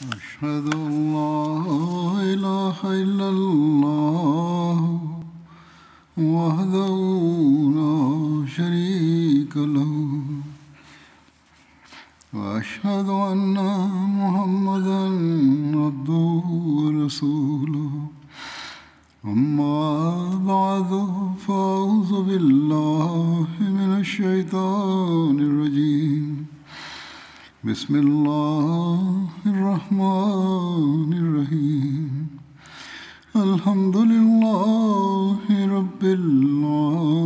أشهد أن لا إله إلا الله وحده لا شريك له وأشهد أن محمدا عبده ورسوله أما بعد فأعوذ بالله من الشيطان الرجيم بسم الله الرحمن الرحيم الحمد لله رب العالمين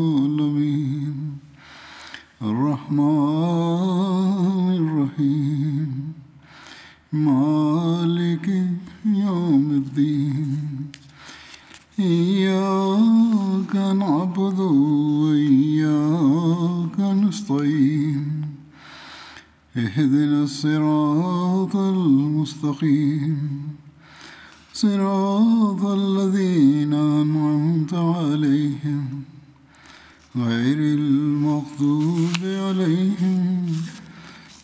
الرحمن الرحيم مالك يوم الدين إياك نعبد وإياك نستعين اهدنا الصراط المستقيم صراط الذين أنعمت عليهم غير المغضوب عليهم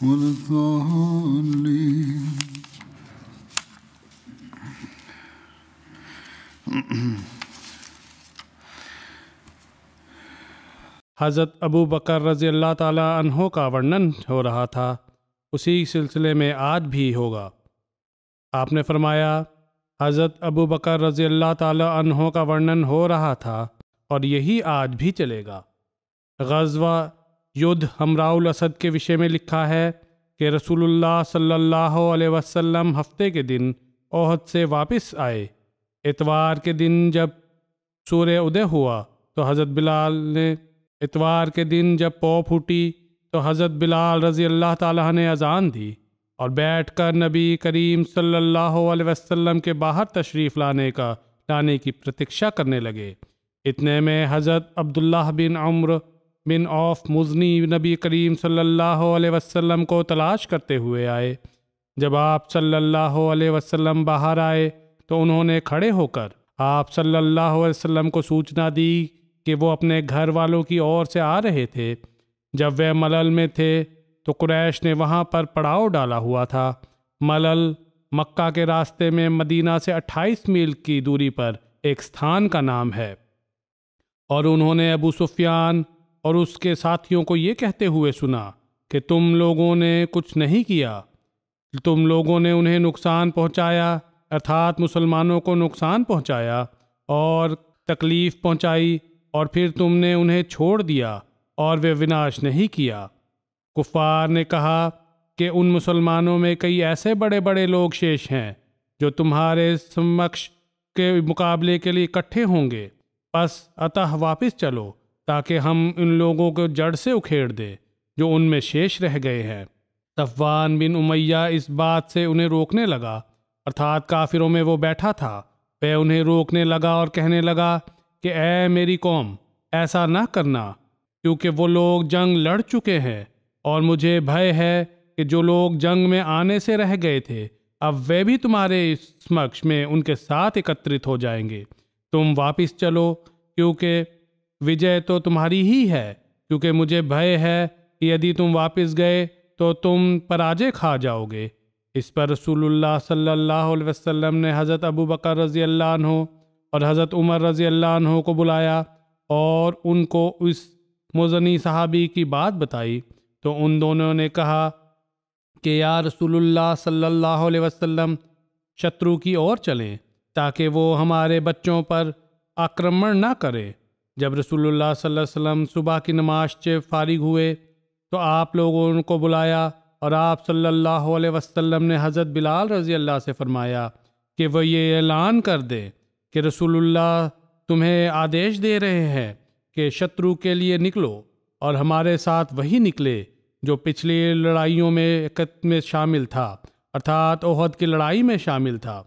ولا الضالين. حضرت ابو بکر رضی اللہ تعالیٰ عنہ کا ورنن ہو رہا تھا، اسی سلسلے میں آج بھی ہوگا۔ آپ نے فرمایا، حضرت ابو بکر رضی اللہ تعالیٰ عنہ کا ورنن ہو رہا تھا اور یہی آج بھی چلے گا۔ غزوہ یدھ ہمراء الاسد کے وشے میں لکھا ہے کہ رسول اللہ صلی اللہ علیہ وسلم ہفتے کے دن احد سے واپس آئے۔ اتوار کے دن جب سورہ ادے ہوا تو حضرت پو پھوٹی تو حضرت بلال رضی اللہ تعالیٰ نے اذان دی اور بیٹھ کر نبی کریم صلی اللہ علیہ وسلم کے باہر تشریف لانے کی پرتیکشا کرنے لگے۔ اتنے میں حضرت عبداللہ بن عمرو بن عوف مزنی نبی کریم صلی اللہ علیہ وسلم کو تلاش کرتے ہوئے آئے۔ جب آپ صلی اللہ علیہ وسلم باہر آئے تو انہوں نے کھڑے ہو کر آپ صلی اللہ علیہ وسلم کو سوچنا دی کہ وہ اپنے گھر والوں کی اور سے آ رہے تھے۔ جب وہ ملل میں تھے تو قریش نے وہاں پر پڑاؤ ڈالا ہوا تھا۔ ملل مکہ کے راستے میں مدینہ سے 28 میل کی دوری پر ایک ستھان کا نام ہے، اور انہوں نے ابو سفیان اور اس کے ساتھیوں کو یہ کہتے ہوئے سنا کہ تم لوگوں نے کچھ نہیں کیا، تم لوگوں نے انہیں نقصان پہنچایا، ارتھات مسلمانوں کو نقصان پہنچایا اور تکلیف پہنچائی، اور پھر تم نے انہیں چھوڑ دیا اور وہ وناش نہیں کیا۔ کفار نے کہا کہ ان مسلمانوں میں کئی ایسے بڑے بڑے لوگ شیش ہیں جو تمہارے سمکش کے مقابلے کے لیے اکٹھے ہوں گے، پس اتح واپس چلو تاکہ ہم ان لوگوں کو جڑ سے اکھیڑ دیں جو ان میں شیش رہ گئے ہیں۔ صفوان بن امیہ اس بات سے انہیں روکنے لگا، ارتھات کافروں میں وہ بیٹھا تھا۔ وہ انہیں روکنے لگا اور کہنے لگا کہ اے میری قوم، ایسا نہ کرنا، کیونکہ وہ لوگ جنگ لڑ چکے ہیں، اور مجھے بھے ہے کہ جو لوگ جنگ میں آنے سے رہ گئے تھے اب وہ بھی تمہارے سمکش میں ان کے ساتھ اکترت ہو جائیں گے۔ تم واپس چلو، کیونکہ وجے تو تمہاری ہی ہے، کیونکہ مجھے بھے ہے کہ یدی تم واپس گئے تو تم پراجے کھا جاؤ گے۔ اس پر رسول اللہ صلی اللہ علیہ وسلم نے حضرت ابو بکر رضی اللہ عنہ اور حضرت عمر رضی اللہ عنہ کو بلایا اور ان کو اس مزنی صحابی کی بات بتائی، تو ان دونوں نے کہا کہ یا رسول اللہ صلی اللہ علیہ وسلم، شترو کی اور چلیں تاکہ وہ ہمارے بچوں پر آکرمن نہ کرے۔ جب رسول اللہ صلی اللہ علیہ وسلم صبح کی نماز سے فارغ ہوئے تو آپ لوگوں کو بلایا، اور آپ صلی اللہ علیہ وسلم نے حضرت بلال رضی اللہ سے فرمایا کہ وہ یہ اعلان کر دے کہ رسول اللہ تمہیں آدیش دے رہے ہیں کہ شترو کے لیے نکلو، اور ہمارے ساتھ وہی نکلے جو پچھلی لڑائیوں میں شامل تھا، ارتھات احد کی لڑائی میں شامل تھا۔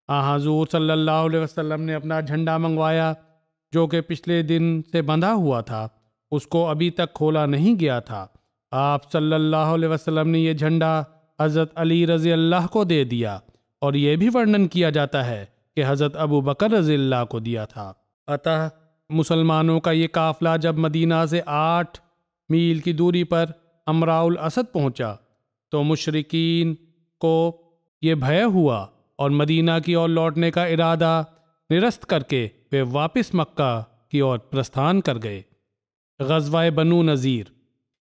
حضور صلی اللہ علیہ وسلم نے اپنا جھنڈا منگوایا جو کہ پچھلے دن سے بندھا ہوا تھا، اس کو ابھی تک کھولا نہیں گیا تھا۔ آپ صلی اللہ علیہ وسلم نے یہ جھنڈا حضرت علی رضی اللہ کو دے دیا، اور یہ بھی ورنن کیا جاتا ہے کہ حضرت ابو بکر رضی اللہ کو دیا تھا۔ اتہ مسلمانوں کا یہ قافلہ جب مدینہ سے 8 میل کی دوری پر امراء الاسد پہنچا تو مشرکین کو یہ بھے ہوا اور مدینہ کی اور لوٹنے کا ارادہ نرست کر کے وہ واپس مکہ کی اور پرستان کر گئے۔ غزوہ بنو نذیر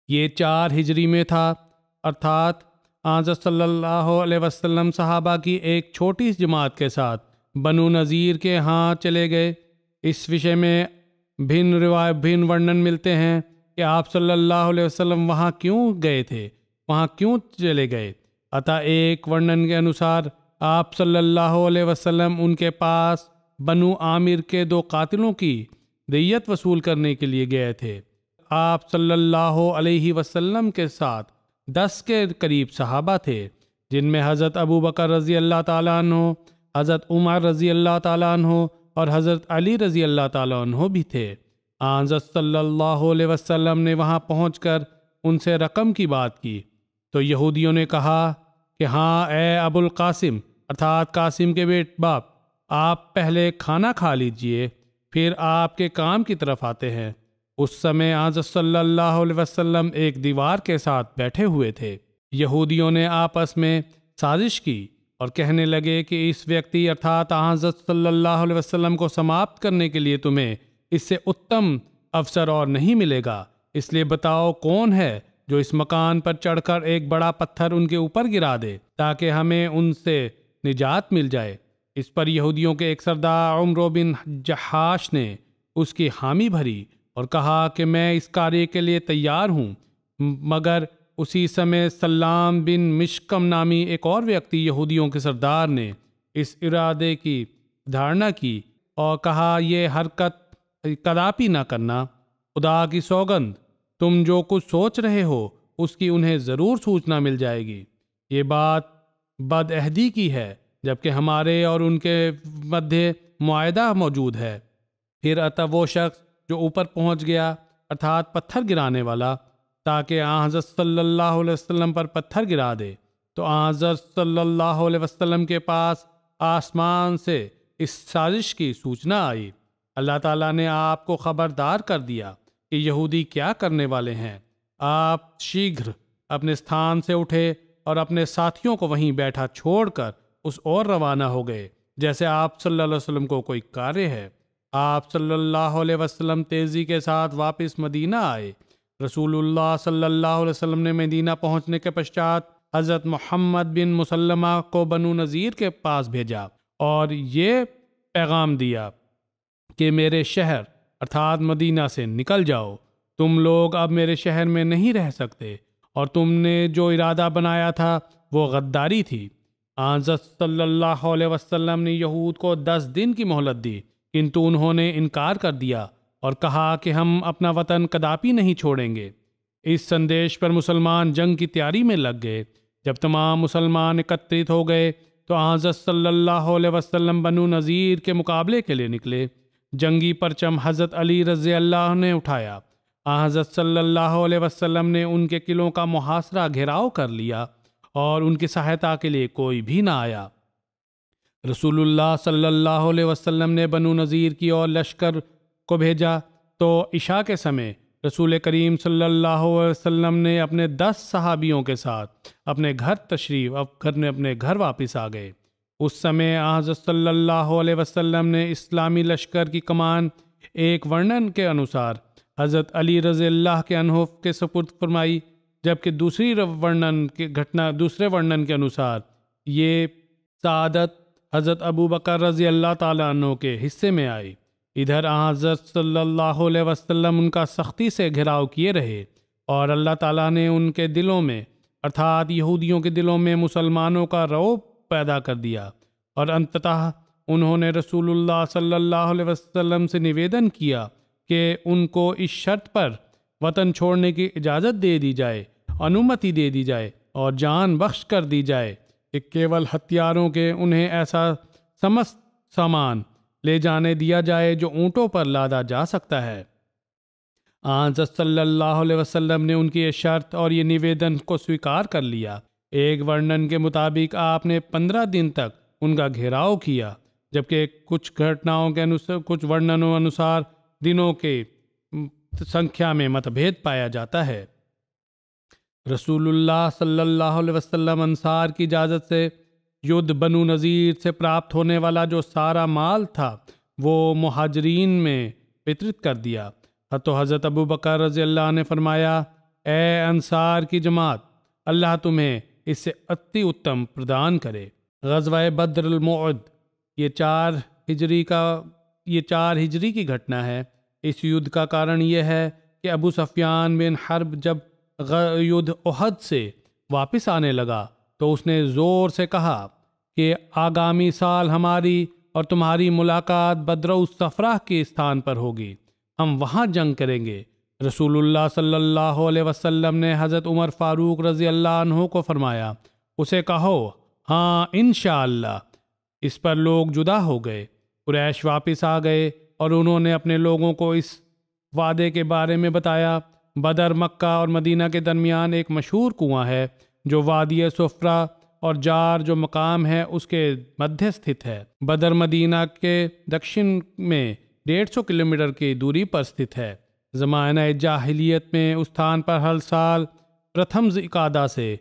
یہ 4 ہجری میں تھا، ارتھات حضرت صلی اللہ علیہ وسلم صحابہ کی ایک چھوٹی جماعت کے ساتھ بنو نذیر کے ہاں چلے گئے۔ اس وشے میں بھن ورنن ملتے ہیں کہ آپ صلی اللہ علیہ وسلم وہاں کیوں گئے تھے، وہاں کیوں چلے گئے۔ عطا ایک ورنن کے انوسار آپ صلی اللہ علیہ وسلم ان کے پاس بنو عامر کے 2 قاتلوں کی دیت وصول کرنے کے لیے گئے تھے۔ آپ صلی اللہ علیہ وسلم کے ساتھ 10 کے قریب صحابہ تھے، جن میں حضرت ابو بکر رضی اللہ تعالیٰ عنہ، حضرت عمر رضی اللہ تعالیٰ عنہ اور حضرت علی رضی اللہ تعالیٰ عنہ بھی تھے۔ حضرت صلی اللہ علیہ وسلم نے وہاں پہنچ کر ان سے رقم کی بات کی تو یہودیوں نے کہا کہ ہاں اے ابو القاسم ارتھات قاسم کے باپ، آپ پہلے کھانا کھا لیجئے پھر آپ کے کام کی طرف آتے ہیں۔ اس سمے حضرت صلی اللہ علیہ وسلم ایک دیوار کے ساتھ بیٹھے ہوئے تھے۔ یہودیوں نے آپس میں سازش کی اور کہنے لگے کہ اس ویکتی ارتھات حضرت صلی اللہ علیہ وسلم کو سماپت کرنے کے لیے تمہیں اس سے اتم افسر اور نہیں ملے گا، اس لیے بتاؤ کون ہے جو اس مکان پر چڑھ کر ایک بڑا پتھر ان کے اوپر گرا دے تاکہ ہمیں ان سے نجات مل جائے۔ اس پر یہودیوں کے ایک سردار عمرو بن جحاش نے اس کی حامی بھری اور کہا کہ میں اس کاریہ کے لیے تیار ہوں، مگر اسی سمے سلام بن مشکم نامی ایک اور ویکتی یہودیوں کے سردار نے اس ارادے کی دھارنا کی اور کہا یہ حرکت کداپی نہ کرنا، خدا کی سوگند تم جو کچھ سوچ رہے ہو اس کی انہیں ضرور سوچنا مل جائے گی۔ یہ بات بد عہدی کی ہے جبکہ ہمارے اور ان کے مدھے معاہدہ موجود ہے۔ پھر عطا وہ شخص جو اوپر پہنچ گیا ارتھات پتھر گرانے والا تاکہ حضرت صلی اللہ علیہ وسلم پر پتھر گرا دے، تو حضرت صلی اللہ علیہ وسلم کے پاس آسمان سے اس سازش کی سوچنا آئی۔ اللہ تعالیٰ نے آپ کو خبردار کر دیا کہ یہودی کیا کرنے والے ہیں۔ آپ شیگھر اپنے استھان سے اٹھے اور اپنے ساتھیوں کو وہیں بیٹھا چھوڑ کر اس اور روانہ ہو گئے جیسے آپ صلی اللہ علیہ وسلم کو کوئی کاریہ ہے۔ آپ صلی اللہ علیہ وسلم تیزی کے ساتھ واپس مدینہ آئے۔ رسول اللہ صلی اللہ علیہ وسلم نے مدینہ پہنچنے کے پشچات حضرت محمد بن مسلمہ کو بنو نذیر کے پاس بھیجا اور یہ پیغام دیا کہ میرے شہر ارتھات مدینہ سے نکل جاؤ، تم لوگ اب میرے شہر میں نہیں رہ سکتے، اور تم نے جو ارادہ بنایا تھا وہ غداری تھی۔ حضرت صلی اللہ علیہ وسلم نے یہود کو 10 دن کی مہلت دی، کنتو انہوں نے انکار کر دیا اور کہا کہ ہم اپنا وطن کداپی نہیں چھوڑیں گے۔ اس سندیش پر مسلمان جنگ کی تیاری میں لگ گئے۔ جب تمام مسلمان اکترت ہو گئے تو حضرت صلی اللہ علیہ وسلم بنو نذیر کے مقابلے کے لیے نکلے۔ جنگی پرچم حضرت علی رضی اللہ نے اٹھایا۔ حضرت صلی اللہ علیہ وسلم نے ان کے قلعوں کا محاصرہ گھیراؤ کر لیا اور ان کی سہایتا کے لیے کوئی بھی نہ آیا۔ رسول اللہ صلی اللہ علیہ وسلم نے بنو نذیر کی اور لشکر کو بھیجا تو عشاء کے سمے رسول کریم صلی اللہ علیہ وسلم نے اپنے 10 صحابیوں کے ساتھ اپنے گھر واپس آ گئے۔ اس سمے حضرت صلی اللہ علیہ وسلم نے اسلامی لشکر کی کمان ایک ورنن کے انوسار حضرت علی رضی اللہ کے عنہ کے سپرد فرمائی، جبکہ دوسرے ورنن کے انوسار یہ سعادت حضرت ابو بکر رضی اللہ تعالیٰ عنہ کے حصے میں آئی۔ ادھر حضرت صلی اللہ علیہ وسلم ان کا سختی سے گھیراؤ کیے رہے اور اللہ تعالیٰ نے ان کے دلوں میں ارتھات یہودیوں کے دلوں میں مسلمانوں کا رعب پیدا کر دیا، اور انتتہ انہوں نے رسول اللہ صلی اللہ علیہ وسلم سے نویدن کیا کہ ان کو اس شرط پر وطن چھوڑنے کی اجازت دے دی جائے، انومتی دے دی جائے اور جان بخش کر دی جائے کہ کیول ہتھیاروں کے انہیں ایسا سمست سامان لے جانے دیا جائے جو اونٹوں پر لادا جا سکتا ہے۔ حضرت صلی اللہ علیہ وسلم نے ان کی یہ شرط اور یہ نویدن کو سویکار کر لیا۔ ایک ورنن کے مطابق آپ نے 15 دن تک ان کا گھیراؤ کیا، جبکہ کچھ ورننوں انوسار دنوں کے سنکھیا میں متبھید پایا جاتا ہے۔ رسول اللہ صلی اللہ علیہ وسلم انصار کی اجازت سے یدھ بنو نذیر سے پراپت ہونے والا جو سارا مال تھا وہ مہاجرین میں وترت کر دیا۔ تو حضرت ابو بکر رضی اللہ عنہ نے فرمایا، اے انصار کی جماعت، اللہ تمہیں اس سے اتی اتم پردان کرے۔ غزوہ بدر الموعد یہ 4 ہجری کی گھٹنا ہے۔ اس یدھ کا کارن یہ ہے کہ ابو سفیان بن حرب جب یدھ احد سے واپس آنے لگا تو اس نے زور سے کہا کہ آگامی سال ہماری اور تمہاری ملاقات بدر الصفرہ کے استھان پر ہوگی، ہم وہاں جنگ کریں گے۔ رسول اللہ صلی اللہ علیہ وسلم نے حضرت عمر فاروق رضی اللہ عنہ کو فرمایا، اسے کہو ہاں انشاءاللہ۔ اس پر لوگ جدا ہو گئے۔ قریش واپس آ گئے اور انہوں نے اپنے لوگوں کو اس وعدے کے بارے میں بتایا۔ بدر مکہ اور مدینہ کے درمیان ایک مشہور کنواں ہے جو وادی صفرہ اور جار جو مقام ہے اس کے مدھیہ استھت ہے۔ بدر مدینہ کے دکشن میں 150 کلومیٹر کی دوری پر استھت ہے۔ زمانہ جاہلیت میں اس استھان پر ہر سال پرتھم ذی-قعدہ سے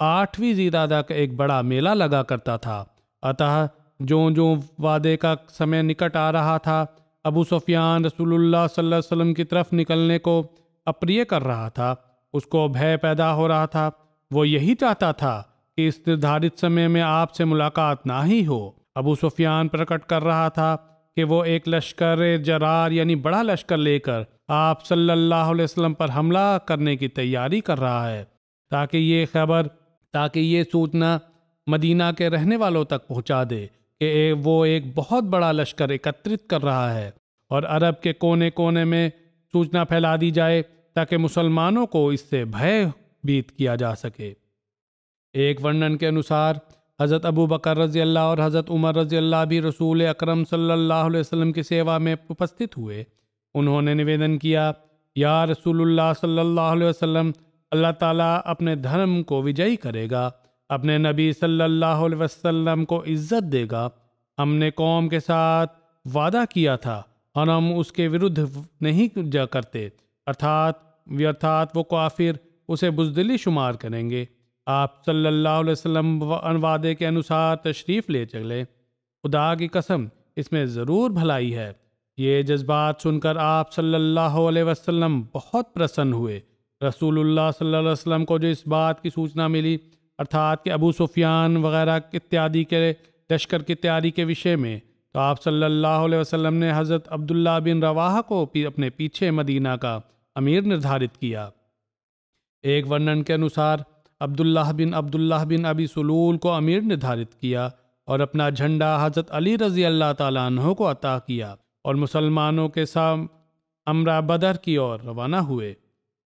8ویں ذی-قعدہ کا ایک بڑا میلہ لگا کرتا تھا۔ اتہ جو وعدے کا سمے نکٹ آ رہا تھا، ابو سفیان رسول اللہ صلی اللہ علیہ وسلم کی طرف نکلنے کو اپریہ کر رہا تھا۔ اس کو بھے پیدا ہو رہا تھا۔ وہ یہی چاہتا تھا کہ اس نردھارت سمے میں آپ سے ملاقات نہ ہی ہو۔ ابو سفیان پرکٹ کر رہا تھا کہ وہ ایک لشکر جرار یعنی بڑا لشکر لے کر آپ صلی اللہ علیہ وسلم پر حملہ کرنے کی تیاری کر رہا ہے، تاکہ یہ سوچنا مدینہ کے رہنے والوں تک پہنچا دے کہ وہ ایک بہت بڑا لشکر اکترت کر رہا ہے، اور عرب کے کونے کونے میں سوچنا پھیلا دی جائے تاکہ مسلمانوں کو اس سے بھے بیت کیا جا سکے۔ ایک ورنن کے انوسار حضرت ابو بکر رضی اللہ اور حضرت عمر رضی اللہ بھی رسول اکرم صلی اللہ علیہ وسلم کی سیوا میں اپستھت ہوئے۔ انہوں نے نویدن کیا، یا رسول اللہ صلی اللہ علیہ وسلم، اللہ تعالیٰ اپنے دھرم کو وجئی کرے گا، اپنے نبی صلی اللہ علیہ وسلم کو عزت دے گا۔ ہم نے قوم کے ساتھ وعدہ کیا تھا اور ہم اس کے ورد نہیں جا کرتے، ارتھات وہ کافر اسے بزدلی شمار کریں گے۔ آپ صلی اللہ علیہ وسلم وعدے کے انوسار تشریف لے چلے۔ خدا کی قسم اس میں ضرور بھلائی ہے۔ یہ جذبات سن کر آپ صلی اللہ علیہ وسلم بہت پرسن ہوئے۔ رسول اللہ صلی اللہ علیہ وسلم کو جو اس بات کی سوچنا ملی، ارتھات کہ ابو سفیان وغیرہ اتیادی کے لشکر کی تیاری کے وشے میں، تو آپ صلی اللہ علیہ وسلم نے حضرت عبداللہ بن رواحہ کو اپنے پیچھے مدینہ کا امیر نردھارت کیا۔ ایک ورنن کے انوسار عبداللہ بن ابی سلول کو امیر نردھارت کیا اور اپنا جھنڈا حضرت علی رضی اللہ تعالیٰ عنہ کو عطا کیا، اور مسلمانوں کے ساتھ امرا بدر کی اور روانہ ہوئے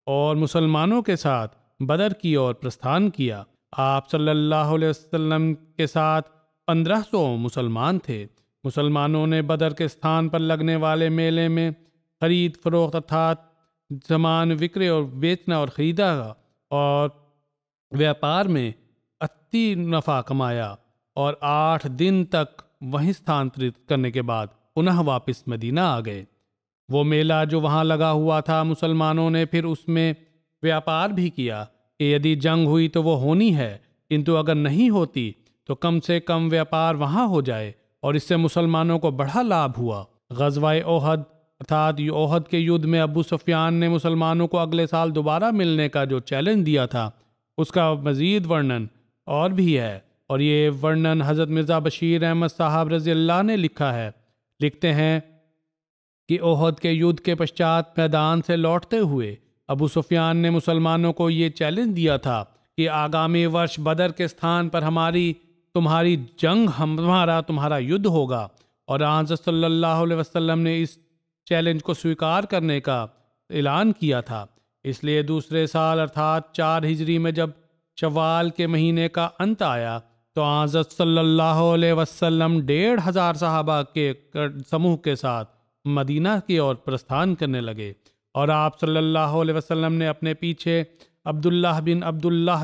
اور مسلمانوں کے ساتھ بدر کی اور پرستھان کیا۔ آپ صلی اللہ علیہ وسلم کے ساتھ 1500 مسلمان تھے۔ مسلمانوں نے بدر کے استھان پر لگنے والے میلے میں خرید فروخت ارتھات سامان وکرے اور بیچنا اور خریدا اور ویاپار میں اتی نفع کمایا، اور 8 دن تک وہیں استھانترت کرنے کے بعد پنہ واپس مدینہ آ گئے۔ وہ میلہ جو وہاں لگا ہوا تھا، مسلمانوں نے پھر اس میں ویاپار بھی کیا کہ یدی جنگ ہوئی تو وہ ہونی ہے، کنتو اگر نہیں ہوتی تو کم سے کم ویاپار وہاں ہو جائے، اور اس سے مسلمانوں کو بڑا لابھ ہوا۔ غزوہ احد ارتھات احد کے یدھ میں ابو سفیان نے مسلمانوں کو اگلے سال دوبارہ ملنے کا جو چیلنج دیا تھا، اس کا مزید ورنن اور بھی ہے، اور یہ ورنن حضرت مرزا بشیر احمد صاحب رضی اللہ نے لکھا ہے۔ لکھتے ہیں کہ احد کے یدھ کے پشچات میدان سے لوٹتے ہوئے ابو سفیان نے مسلمانوں کو یہ چیلنج دیا تھا کہ آگامی ورش بدر کے استھان پر تمہاری جنگ تمہارا یدھ ہوگا، اور حضرت صلی اللہ علیہ وسلم نے اس چیلنج کو سویکار کرنے کا اعلان کیا تھا۔ اس لیے دوسرے سال ارتھات 4 ہجری میں جب شوال کے مہینے کا انت آیا تو حضرت صلی اللہ علیہ وسلم 1500 صحابہ کے سموہ کے ساتھ مدینہ کی اور پرستھان کرنے لگے، اور آپ صلی اللہ علیہ وسلم نے اپنے پیچھے عبداللہ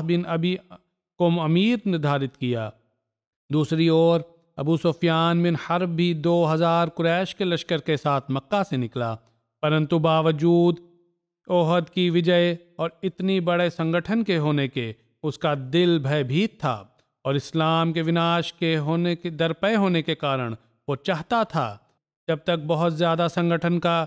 بن ابی کو امیر نردھارت کیا۔ دوسری اور ابو سفیان بن حرب بھی 2000 قریش کے لشکر کے ساتھ مکہ سے نکلا، پرنتو باوجود احد کی وجے اور اتنی بڑے سنگٹھن کے ہونے کے اس کا دل بھے بھیت تھا۔ اور اسلام کے وناش کے ہونے کے درپے ہونے کے کارن وہ چاہتا تھا جب تک بہت زیادہ سنگٹھن کا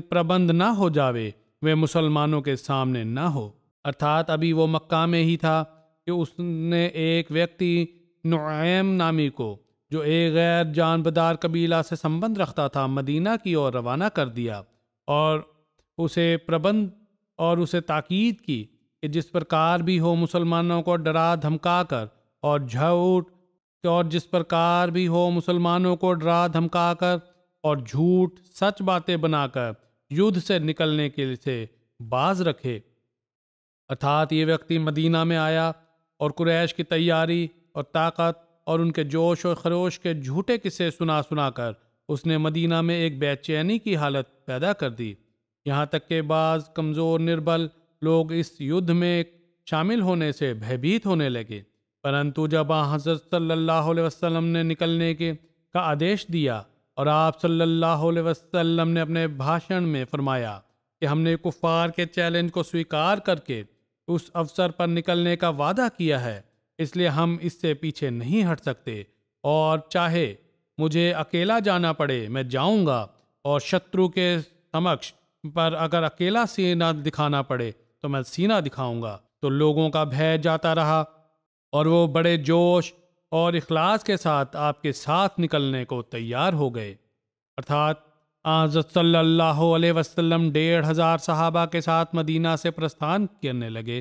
پربند نہ ہو جاوے وہ مسلمانوں کے سامنے نہ ہو۔ ارتھات ابھی وہ مکہ میں ہی تھا کہ اس نے ایک ویکتی نعیم نامی کو جو ایک غیر جانبدار قبیلہ سے سمبند رکھتا تھا مدینہ کی اور روانہ کر دیا اور اسے تاکید کی کہ جس پرکار بھی ہو مسلمانوں کو ڈرا دھمکا کر اور جھوٹ سچ باتیں بنا کر یدھ سے نکلنے کے سے باز رکھے۔ ارتھات یہ ویکتی مدینہ میں آیا اور قریش کی تیاری اور طاقت اور ان کے جوش و خروش کے جھوٹے قصے سنا کر اس نے مدینہ میں ایک بے چینی کی حالت پیدا کر دی، یہاں تک کہ بعض کمزور نربل لوگ اس یدھ میں شامل ہونے سے بھیبھیت ہونے لگے۔ پرنتو جب حضرت صلی اللہ علیہ وسلم نے نکلنے کا آدیش دیا اور آپ صلی اللہ علیہ وسلم نے اپنے بھاشن میں فرمایا کہ ہم نے کفار کے چیلنج کو سویکار کر کے اس افسر پر نکلنے کا وعدہ کیا ہے، اس لیے ہم اس سے پیچھے نہیں ہٹ سکتے، اور چاہے مجھے اکیلا جانا پڑے میں جاؤں گا، اور شترو کے سمکش پر اگر اکیلا سینہ دکھانا پڑے تو میں سینہ دکھاؤں گا۔ تو لوگوں کا بھے جاتا رہا اور وہ بڑے جوش اور اخلاص کے ساتھ آپ کے ساتھ نکلنے کو تیار ہو گئے۔ ارتھات حضرت صلی اللہ علیہ وسلم 1500 صحابہ کے ساتھ مدینہ سے پرستان کرنے لگے،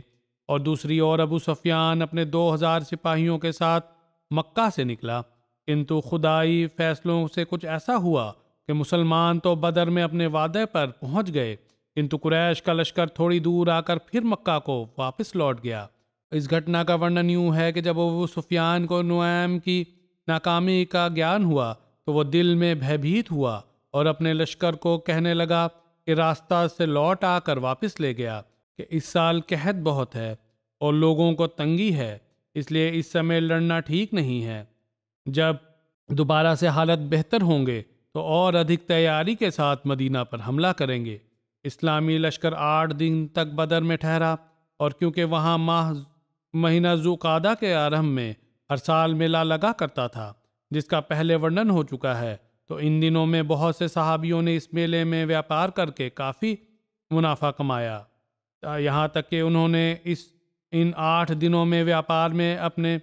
اور دوسری اور ابو سفیان اپنے 2000 سپاہیوں کے ساتھ مکہ سے نکلا، کنتو خدائی فیصلوں سے کچھ ایسا ہوا کہ مسلمان تو بدر میں اپنے وعدے پر پہنچ گئے، کنتو قریش کا لشکر تھوڑی دور آ کر پھر مکہ کو واپس لوٹ گیا۔ اس گھٹنا کا ورنن یوں ہے کہ جب ابو سفیان کو نعیم کی ناکامی کا گیان ہوا تو وہ دل میں بھیبھیت ہوا اور اپنے لشکر کو کہنے لگا کہ راستہ سے لوٹ آ کر واپس لے گیا کہ اس سال قحط بہت ہے اور لوگوں کو تنگی ہے، اس لیے اس سمے لڑنا ٹھیک نہیں ہے، جب دوبارہ سے حالت بہتر ہوں گے تو اور ادھک تیاری کے ساتھ مدینہ پر حملہ کریں گے۔ اسلامی لشکر 8 دن تک بدر میں ٹھہرا، اور کیونکہ وہاں مہینہ ذوالقعدہ کے آرمبھ میں ہر سال میلہ لگا کرتا تھا جس کا پہلے ورنن ہو چکا ہے، تو ان دنوں میں بہت سے صحابیوں نے اس میلے میں ویاپار کر کے کافی منافع کمایا، یہاں تک کہ انہوں نے ان 8 دنوں میں ویاپار میں اپنے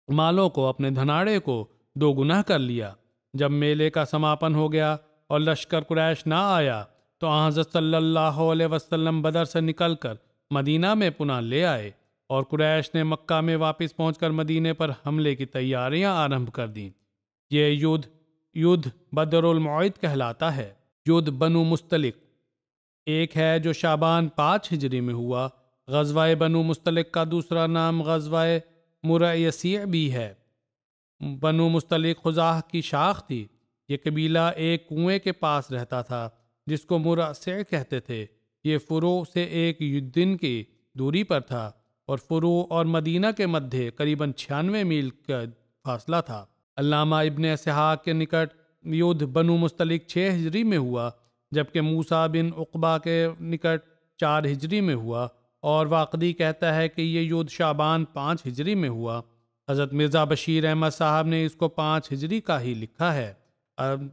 مالوں کو، اپنے دھناڑے کو 2 گنا کر لیا۔ جب میلے کا سماپن ہو گیا اور لشکر قریش نہ آیا تو حضرت صلی اللہ علیہ وسلم بدر سے نکل کر مدینہ میں پناہ لے آئے، اور قریش نے مکہ میں واپس پہنچ کر مدینے پر حملے کی تیاریاں آرمبھ کر دیں۔ یہ یدھ بدر الموعد کہلاتا ہے۔ یدھ بنو مستلق ایک ہے جو شعبان 5 ہجری میں ہوا۔ غزوہ بنو مستلق کا دوسرا نام غزوہ مرئیسیع بھی ہے۔ بنو مستلق خزاح کی شاخ تھی۔ یہ قبیلہ ایک کنویں کے پاس رہتا تھا جس کو مرئیسیع کہتے تھے۔ یہ فرو سے 1 دن کی دوری پر تھا، اور فرو اور مدینہ کے مدھے قریباً 96 میل کا فاصلہ تھا۔ علامہ ابن اسحاق کے نکٹ یدھ بنو مستلق 6 ہجری میں ہوا، جبکہ موسیٰ بن عقبہ کے نکٹ 4 ہجری میں ہوا، اور واقدی کہتا ہے کہ یہ یدھ شعبان 5 ہجری میں ہوا۔ حضرت مرزا بشیر احمد صاحب نے اس کو 5 ہجری کا ہی لکھا ہے۔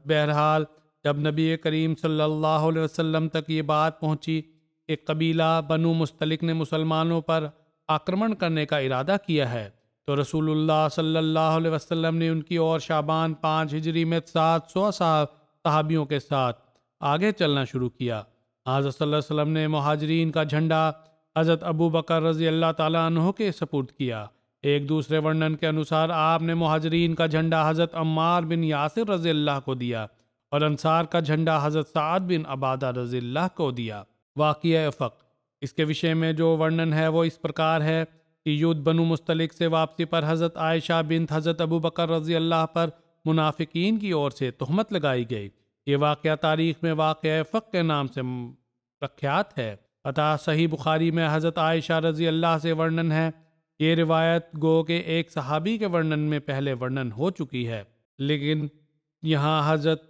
بہرحال جب نبی کریم صلی اللہ علیہ وسلم تک یہ بات پہنچی کہ قبیلہ بنو مستلق نے مسلمانوں پر آکرمن کرنے کا ارادہ کیا ہے، تو رسول اللہ صلی اللہ علیہ وسلم نے ان کی اور شعبان 5 ہجری میں 700 صحابیوں کے ساتھ آگے چلنا شروع کیا۔ حضرت صلی اللہ علیہ وسلم نے مہاجرین کا جھنڈا حضرت ابو بکر رضی اللہ تعالیٰ عنہ کے سپرد کیا۔ ایک دوسرے ورنن کے انوسار آپ نے مہاجرین کا جھنڈا حضرت عمار بن یاسر رضی اللہ کو دیا، اور انصار کا جھنڈا حضرت سعد بن عبادہ رضی اللہ کو دیا۔ واقعہ افق اس کے وشے میں جو ورنن ہے وہ اس پرکار ہے کہ یدھ بنو مستلق سے واپسی پر حضرت عائشہ بنت حضرت ابو بکر رضی اللہ پر منافقین کی اور سے تہمت لگائی گئی۔ یہ واقعہ تاریخ میں واقعہ افق کے نام سے پرکھیات ہے۔ عطا صحیح بخاری میں حضرت عائشہ رضی اللہ سے ورنن ہے۔ یہ روایت گو کہ ایک صحابی کے ورنن میں پہلے ورنن ہو چکی ہے، لیکن یہاں حضرت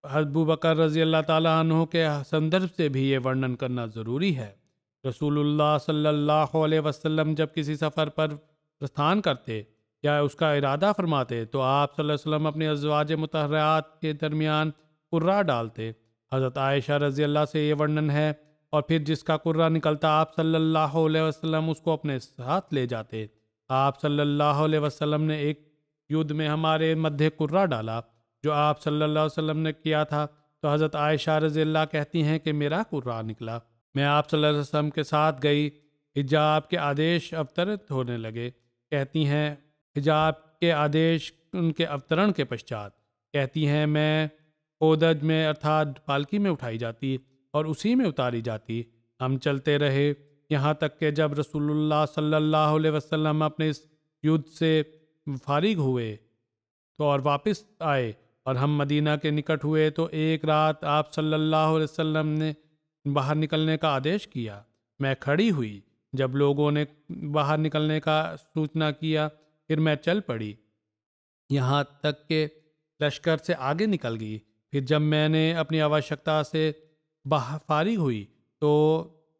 ابو بکر رضی اللہ تعالیٰ عنہ کے سندرب سے بھی یہ ورنن کرنا ضروری ہے۔ رسول اللہ صلی اللہ علیہ وسلم جب کسی سفر پر پرستھان کرتے یا اس کا ارادہ فرماتے تو آپ صلی اللہ علیہ وسلم اپنی ازواج مطہرات کے درمیان قرہ ڈالتے۔ حضرت عائشہ رضی اللہ سے یہ ورنن ہے، اور پھر جس کا قرہ نکلتا آپ صلی اللہ علیہ وسلم اس کو اپنے ساتھ لے جاتے۔ آپ صلی اللہ علیہ وسلم نے ایک یدھ میں ہمارے مدھے قرہ ڈالا جو آپ صلی اللہ علیہ وسلم نے کیا تھا، تو حضرت عائشہ رضی اللہ کہتی ہیں کہ میرا قرہ نکلا، میں آپ صلی اللہ علیہ وسلم کے ساتھ گئی، حجاب کے آدیش اوترت ہونے لگے۔ کہتی ہیں حجاب کے آدیش ان کے اوترن کے پشچات، کہتی ہیں میں اودج میں ارتھات پالکی میں اٹھائی جاتی اور اسی میں اتاری جاتی۔ ہم چلتے رہے یہاں تک کہ جب رسول اللہ صلی اللہ علیہ وسلم اپنے اس یدھ سے فارغ ہوئے تو اور واپس آئے اور ہم مدینہ کے نکٹ ہوئے، تو ایک رات آپ صلی اللہ علیہ وسلم نے باہر نکلنے کا آدیش کیا۔ میں کھڑی ہوئی، جب لوگوں نے باہر نکلنے کا سوچنا کیا پھر میں چل پڑی یہاں تک کہ لشکر سے آگے نکل گئی۔ پھر جب میں نے اپنی آوشکتا سے باہر فارغ ہوئی تو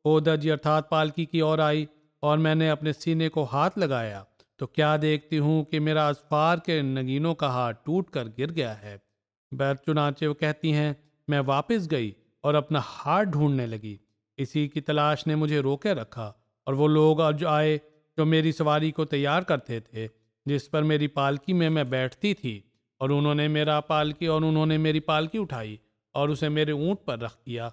اودج ارتھات پالکی کی اور آئی، اور میں نے اپنے سینے کو ہاتھ لگایا تو کیا دیکھتی ہوں کہ میرا اسفار کے نگینوں کا ہاتھ ٹوٹ کر گر گیا ہے۔ چنانچہ وہ کہتی ہیں میں واپس گئی اور اپنا ہاتھ ڈھونڈنے لگی، اسی کی تلاش نے مجھے روکے رکھا، اور وہ لوگ جو آئے جو میری سواری کو تیار کرتے تھے، جس پر میری پالکی میں بیٹھتی تھی، اور انہوں نے میری پالکی اٹھائی اور اسے میرے اونٹ پر رکھ دیا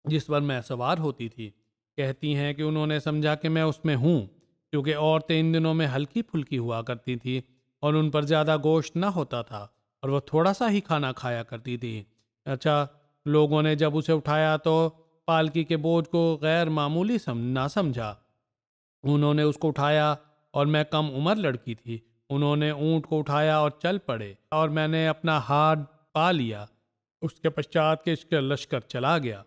جس پر میں سوار ہوتی تھی۔ کہتی ہیں کہ انہوں نے سمجھا کہ میں اس میں ہوں، کیونکہ عورتیں ان دنوں میں ہلکی پھلکی ہوا کرتی تھیں اور ان پر زیادہ گوشت نہ ہوتا تھا، اور وہ تھوڑا سا ہی کھانا کھایا کرتی تھی۔ اچھا، لوگوں نے جب اسے اٹھایا تو پالکی کے بوجھ کو غیر معمولی نہ سمجھا۔ انہوں نے اس کو اٹھایا اور میں کم عمر لڑکی تھی، انہوں نے اونٹ کو اٹھایا اور چل پڑے، اور میں نے اپنا ہاتھ پا لیا۔ اس کے پشچات کے لشکر چلا گیا۔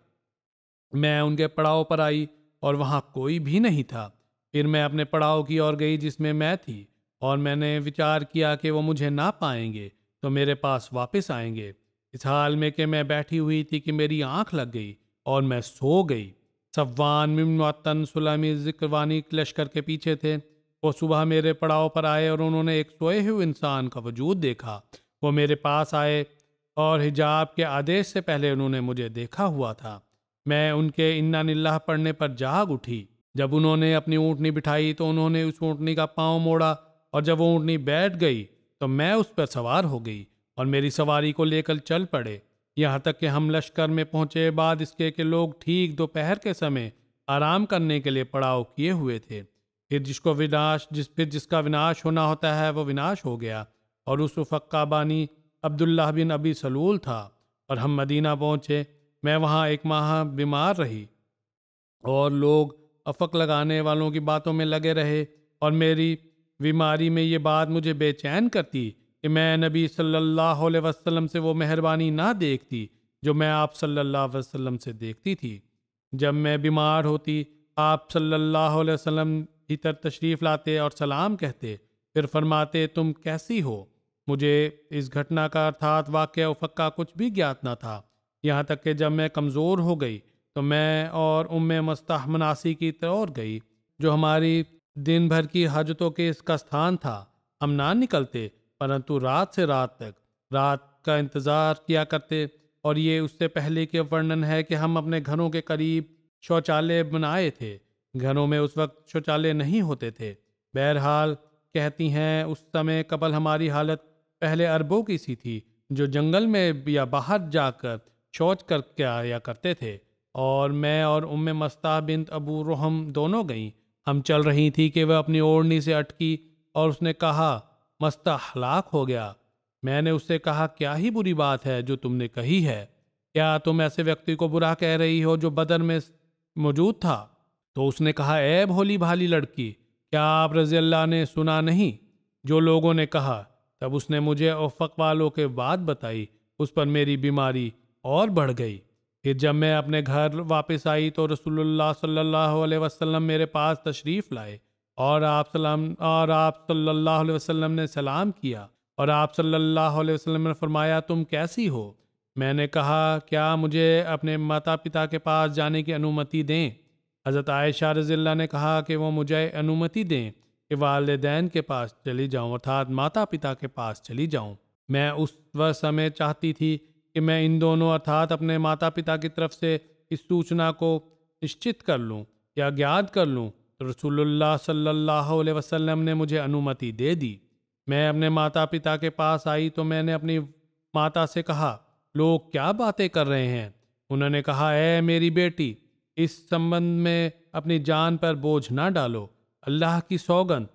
میں ان کے پڑاؤ پر آئی اور وہاں کوئی بھی نہیں تھا۔ پھر میں اپنے پڑاؤ کی اور گئی جس میں تھی، اور میں نے وچار کیا کہ وہ مجھے نہ پائیں گے تو میرے پاس واپس آئیں گے، اس حال میں کہ میں بیٹھی ہوئی تھی کہ میری آنکھ لگ گئی اور میں سو گئی۔ صفوان بن معطل سلمی ذکروانی لشکر کے پیچھے تھے۔ وہ صبح میرے پڑاؤ پر آئے اور انہوں نے ایک سوئے ہوئے انسان کا وجود دیکھا۔ وہ میرے پاس آئے اور حجاب کے آدیش سے پہلے انہوں نے مجھے دیکھا ہوا تھا۔ میں ان کے انا للہ پڑھنے پر جاگ اٹھی۔ جب انہوں نے اپنی اونٹنی بٹھائی تو انہوں نے اس اونٹنی کا پاؤں موڑا، اور جب وہ اونٹنی بیٹھ گئی تو میں اس پر سوار ہو گئی اور میری سواری کو لے کر چل پڑے، یہاں تک کہ ہم لشکر میں پہنچے، بعد اس کے کہ لوگ ٹھیک دوپہر کے سمے آرام کرنے کے لیے پڑاؤ کیے ہوئے تھے۔ پھر جس کا وناش ہونا ہوتا ہے وہ وناش ہو گیا، اور اس افق کا بانی عبداللہ بن ابی سلول تھا، اور ہم مدینہ پہنچے۔ میں وہاں 1 ماہ بیمار رہی، اور لوگ افق لگانے والوں کی باتوں میں لگے رہے، اور میری بیماری میں یہ بات مجھے بے چین کرتی کہ میں نبی صلی اللہ علیہ وسلم سے وہ مہربانی نہ دیکھتی جو میں آپ صلی اللہ علیہ وسلم سے دیکھتی تھی۔ جب میں بیمار ہوتی آپ صلی اللہ علیہ وسلم بھیتر تشریف لاتے اور سلام کہتے، پھر فرماتے تم کیسی ہو؟ مجھے اس گھٹنا کا ارتھات واقعہ افق کا کچھ بھی گیات نہ تھا، یہاں تک کہ جب میں کمزور ہو گئی تو میں اور مستح مناسی کی طور گئی، جو ہماری دن بھر کی حاجتوں کے اس کا ستھان تھا۔ ہم نہ نکلتے پرنتو رات سے رات تک رات کا انتظار کیا کرتے، اور یہ اس سے پہلے کے ورنن ہے کہ ہم اپنے گھروں کے قریب شوچالے بنائے تھے۔ گھروں میں اس وقت شوچالے نہیں ہوتے تھے۔ بہرحال کہتی ہیں اس سمے قبل ہماری حالت پہلے عربوں کی سی تھی جو جنگل میں یا باہر جا کر شوچ کر کے آیا کرتے تھے، اور میں اور مستح بنت ابو رحم دونوں گئیں۔ ہم چل رہی تھی کہ وہ اپنی اوڑھنی سے اٹکی، اور اس نے کہا مستح ہلاک ہو گیا۔ میں نے اس سے کہا کیا ہی بری بات ہے جو تم نے کہی ہے؟ کیا تم ایسے ویکتی کو برا کہہ رہی ہو جو بدر میں موجود تھا؟ تو اس نے کہا اے بھولی بھالی لڑکی، کیا آپ رضی اللہ نے سنا نہیں جو لوگوں نے کہا؟ تب اس نے مجھے افق والوں کے بات بتائی، اس پر میری بیماری اور بڑھ گئی۔ پھر جب میں اپنے گھر واپس آئی تو رسول اللہ صلی اللہ علیہ وسلم میرے پاس تشریف لائے، اور آپ صلی اللہ علیہ وسلم نے سلام کیا، اور آپ صلی اللہ علیہ وسلم نے فرمایا تم کیسی ہو؟ میں نے کہا کیا مجھے اپنے ماتا پتا کے پاس جانے کی انومتی دیں؟ حضرت عائشہ رضی اللہ نے کہا کہ وہ مجھے انومتی دیں کہ والدین کے پاس چلی جاؤں، ارتھات ماتا پتا کے پاس چلی جاؤں۔ میں اس وقت میں چاہتی تھی کہ میں ان دونوں ارتھات اپنے ماتا پتا کی طرف سے اس سوچنا کو نشچت کر لوں یا گیاد کر لوں، تو رسول اللہ صلی اللہ علیہ وسلم نے مجھے انومتی دے دی۔ میں اپنے ماتا پتا کے پاس آئی تو میں نے اپنی ماتا سے کہا، لوگ کیا باتیں کر رہے ہیں؟ انہوں نے کہا، اے میری بیٹی، اس سمبندھ میں اپنی جان پر بوجھ نہ ڈالو۔ اللہ کی سوگند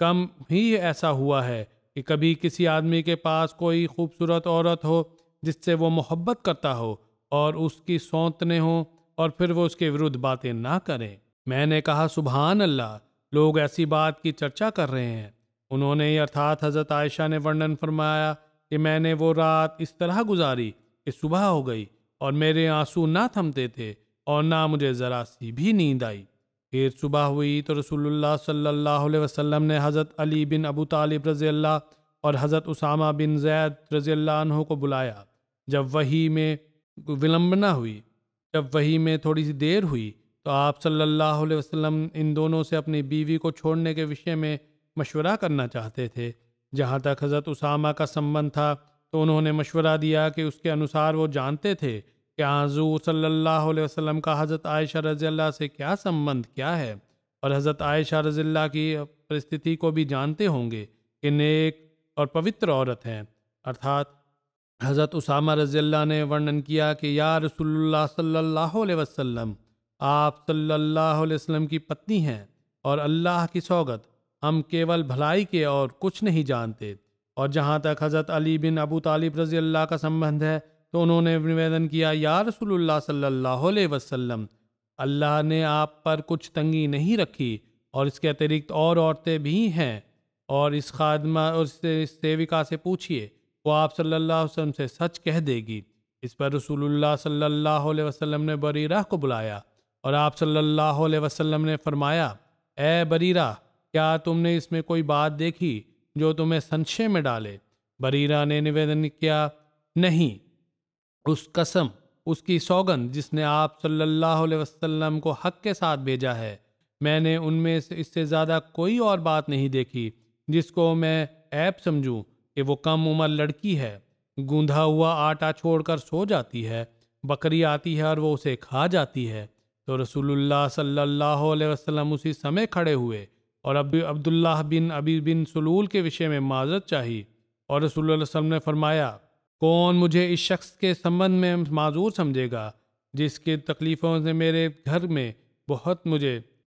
کم ہی ایسا ہوا ہے کہ کبھی کسی آدمی کے پاس کوئی خوبصورت عورت ہو جس سے وہ محبت کرتا ہو اور اس کی سونتنے ہوں اور پھر وہ اس کے ورد باتیں نہ کریں۔ میں نے کہا، سبحان اللہ، لوگ ایسی بات کی چرچا کر رہے ہیں۔ انہوں نے ارتھات حضرت عائشہ نے ورنن فرمایا کہ میں نے وہ رات اس طرح گزاری کہ صبح ہو گئی اور میرے آنسو نہ تھمتے تھے اور نہ مجھے ذرا سی بھی نیند آئی۔ پھر صبح ہوئی تو رسول اللہ صلی اللہ علیہ وسلم نے حضرت علی بن ابو طالب رضی اللہ اور حضرت اسامہ بن زید رضی اللہ عنہ کو بلایا۔ جب وحی میں ولمبنا ہوئی، جب وحی میں تھوڑی سی دیر ہوئی تو آپ صلی اللہ علیہ وسلم ان دونوں سے اپنی بیوی کو چھوڑنے کے وشے میں مشورہ کرنا چاہتے تھے۔ جہاں تک حضرت اسامہ کا سمبند تھا تو انہوں نے مشورہ دیا کہ اس کے انوسار وہ جانتے تھے کہ حضور صلی اللہ علیہ وسلم کا حضرت عائشہ رضی اللہ سے کیا سمبند کیا ہے، اور حضرت عائشہ رضی اللہ کی پرستھتی کو بھی جانتے ہوں گے کہ نیک اور پوتر عورت ہیں۔ ارتھات حضرت اسامہ رضی اللہ نے ورنن کیا کہ یا رسول اللہ صلی اللہ علیہ وسلم، آپ صلی اللہ علیہ وسلم کی پتنی ہیں، اور اللہ کی سوگت ہم کیول بھلائی کے اور کچھ نہیں جانتے۔ اور جہاں تک حضرت علی بن ابو طالب رضی اللہ کا سمبند ہے تو انہوں نے نویدن کیا، یا رسول اللہ صلی اللہ علیہ وسلم، اللہ نے آپ پر کچھ تنگی نہیں رکھی اور اس کے اترکت اور عورتیں بھی ہیں، اور اس خادمہ اور اس سیوکا سے پوچھئے، وہ آپ صلی اللہ علیہ وسلم سے سچ کہہ دے گی۔ اس پر رسول اللہ صلی اللہ علیہ وسلم نے بریرہ کو بلایا اور آپ صلی اللہ علیہ وسلم نے فرمایا، اے بریرہ، کیا تم نے اس میں کوئی بات دیکھی جو تمہیں سنشے میں ڈالے؟ بریرہ نے نویدن کیا، نہیں، اس قسم، اس کی سوگند جس نے آپ صلی اللہ علیہ وسلم کو حق کے ساتھ بھیجا ہے، میں نے ان میں سے اس سے زیادہ کوئی اور بات نہیں دیکھی جس کو میں عیب سمجھوں کہ وہ کم عمر لڑکی ہے، گوندھا ہوا آٹا چھوڑ کر سو جاتی ہے، بکری آتی ہے اور وہ اسے کھا جاتی ہے۔ تو رسول اللہ صلی اللہ علیہ وسلم اسی سمے کھڑے ہوئے اور عبداللہ بن ابی بن سلول کے وشے میں معذرت چاہی، اور رسول اللہ صلی اللہ علیہ وسلم نے فرمایا، کون مجھے اس شخص کے سمبند میں معذور سمجھے گا جس کی تکلیفوں سے میرے گھر میں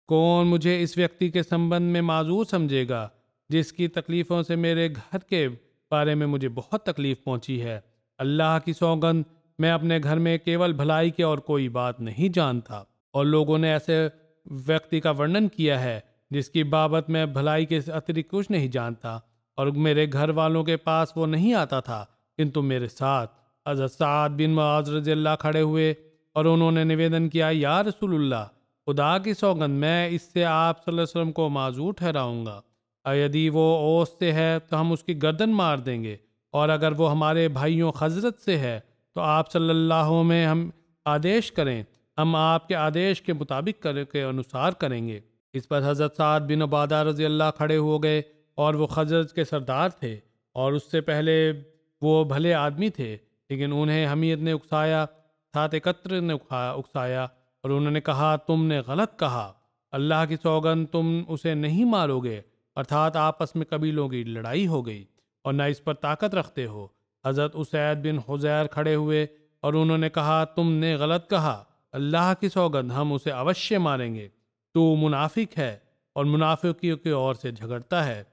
کون مجھے اس ویکتی کے سمبند میں معذور سمجھے گا جس کی تکلیفوں سے میرے گھر کے بارے میں مجھے بہت تکلیف پہنچی ہے؟ اللہ کی سوگند، میں اپنے گھر میں کیول بھلائی کے اور کوئی بات نہیں جانتا، اور لوگوں نے ایسے ویکتی کا ورنن کیا ہے جس کی بابت میں بھلائی کے اترکت کچھ نہیں جانتا، اور میرے گھر والوں کے پاس وہ نہیں آتا تھا، کنتو میرے ساتھ حضرت سعد بن معاذ رضی اللہ کھڑے ہوئے اور انہوں نے نویدن کیا، یا رسول اللہ، خدا کی سوگند، میں اس سے آپ صلی اللہ علیہ وسلم کو معذور ٹھہراؤں گا، اور یدی وہ اوس سے ہے تو ہم اس کی گردن مار دیں گے، اور اگر وہ ہمارے بھائیوں خزرت سے ہے تو آپ صلی اللہ میں ہم آدیش کریں، ہم آپ کے آدیش کے مطابق کے انوسار کریں گے۔ اس پر حضرت سعد بن عبادہ رضی اللہ کھڑے ہو گئے، اور وہ خزرج کے سردار تھے، اور اس سے پہلے وہ بھلے آدمی تھے، لیکن انہیں حمیت نے اکسایا، ساتھ اکتر نے اکسایا، اور انہوں نے کہا، تم نے غلط کہا، اللہ کی سوگند تم اسے نہیں مارو گے، ارتھات آپس میں قبیلوں کی لڑائی ہو گئی اور نہ اس پر طاقت رکھتے ہو۔ حضرت اسید بن حضیر کھڑے ہوئے اور انہوں نے کہا، تم نے غلط کہا، اللہ کی سوگند ہم اسے اوشیہ ماریں گے، تو منافق ہے اور منافقیوں کی اور سے جھگڑتا ہے۔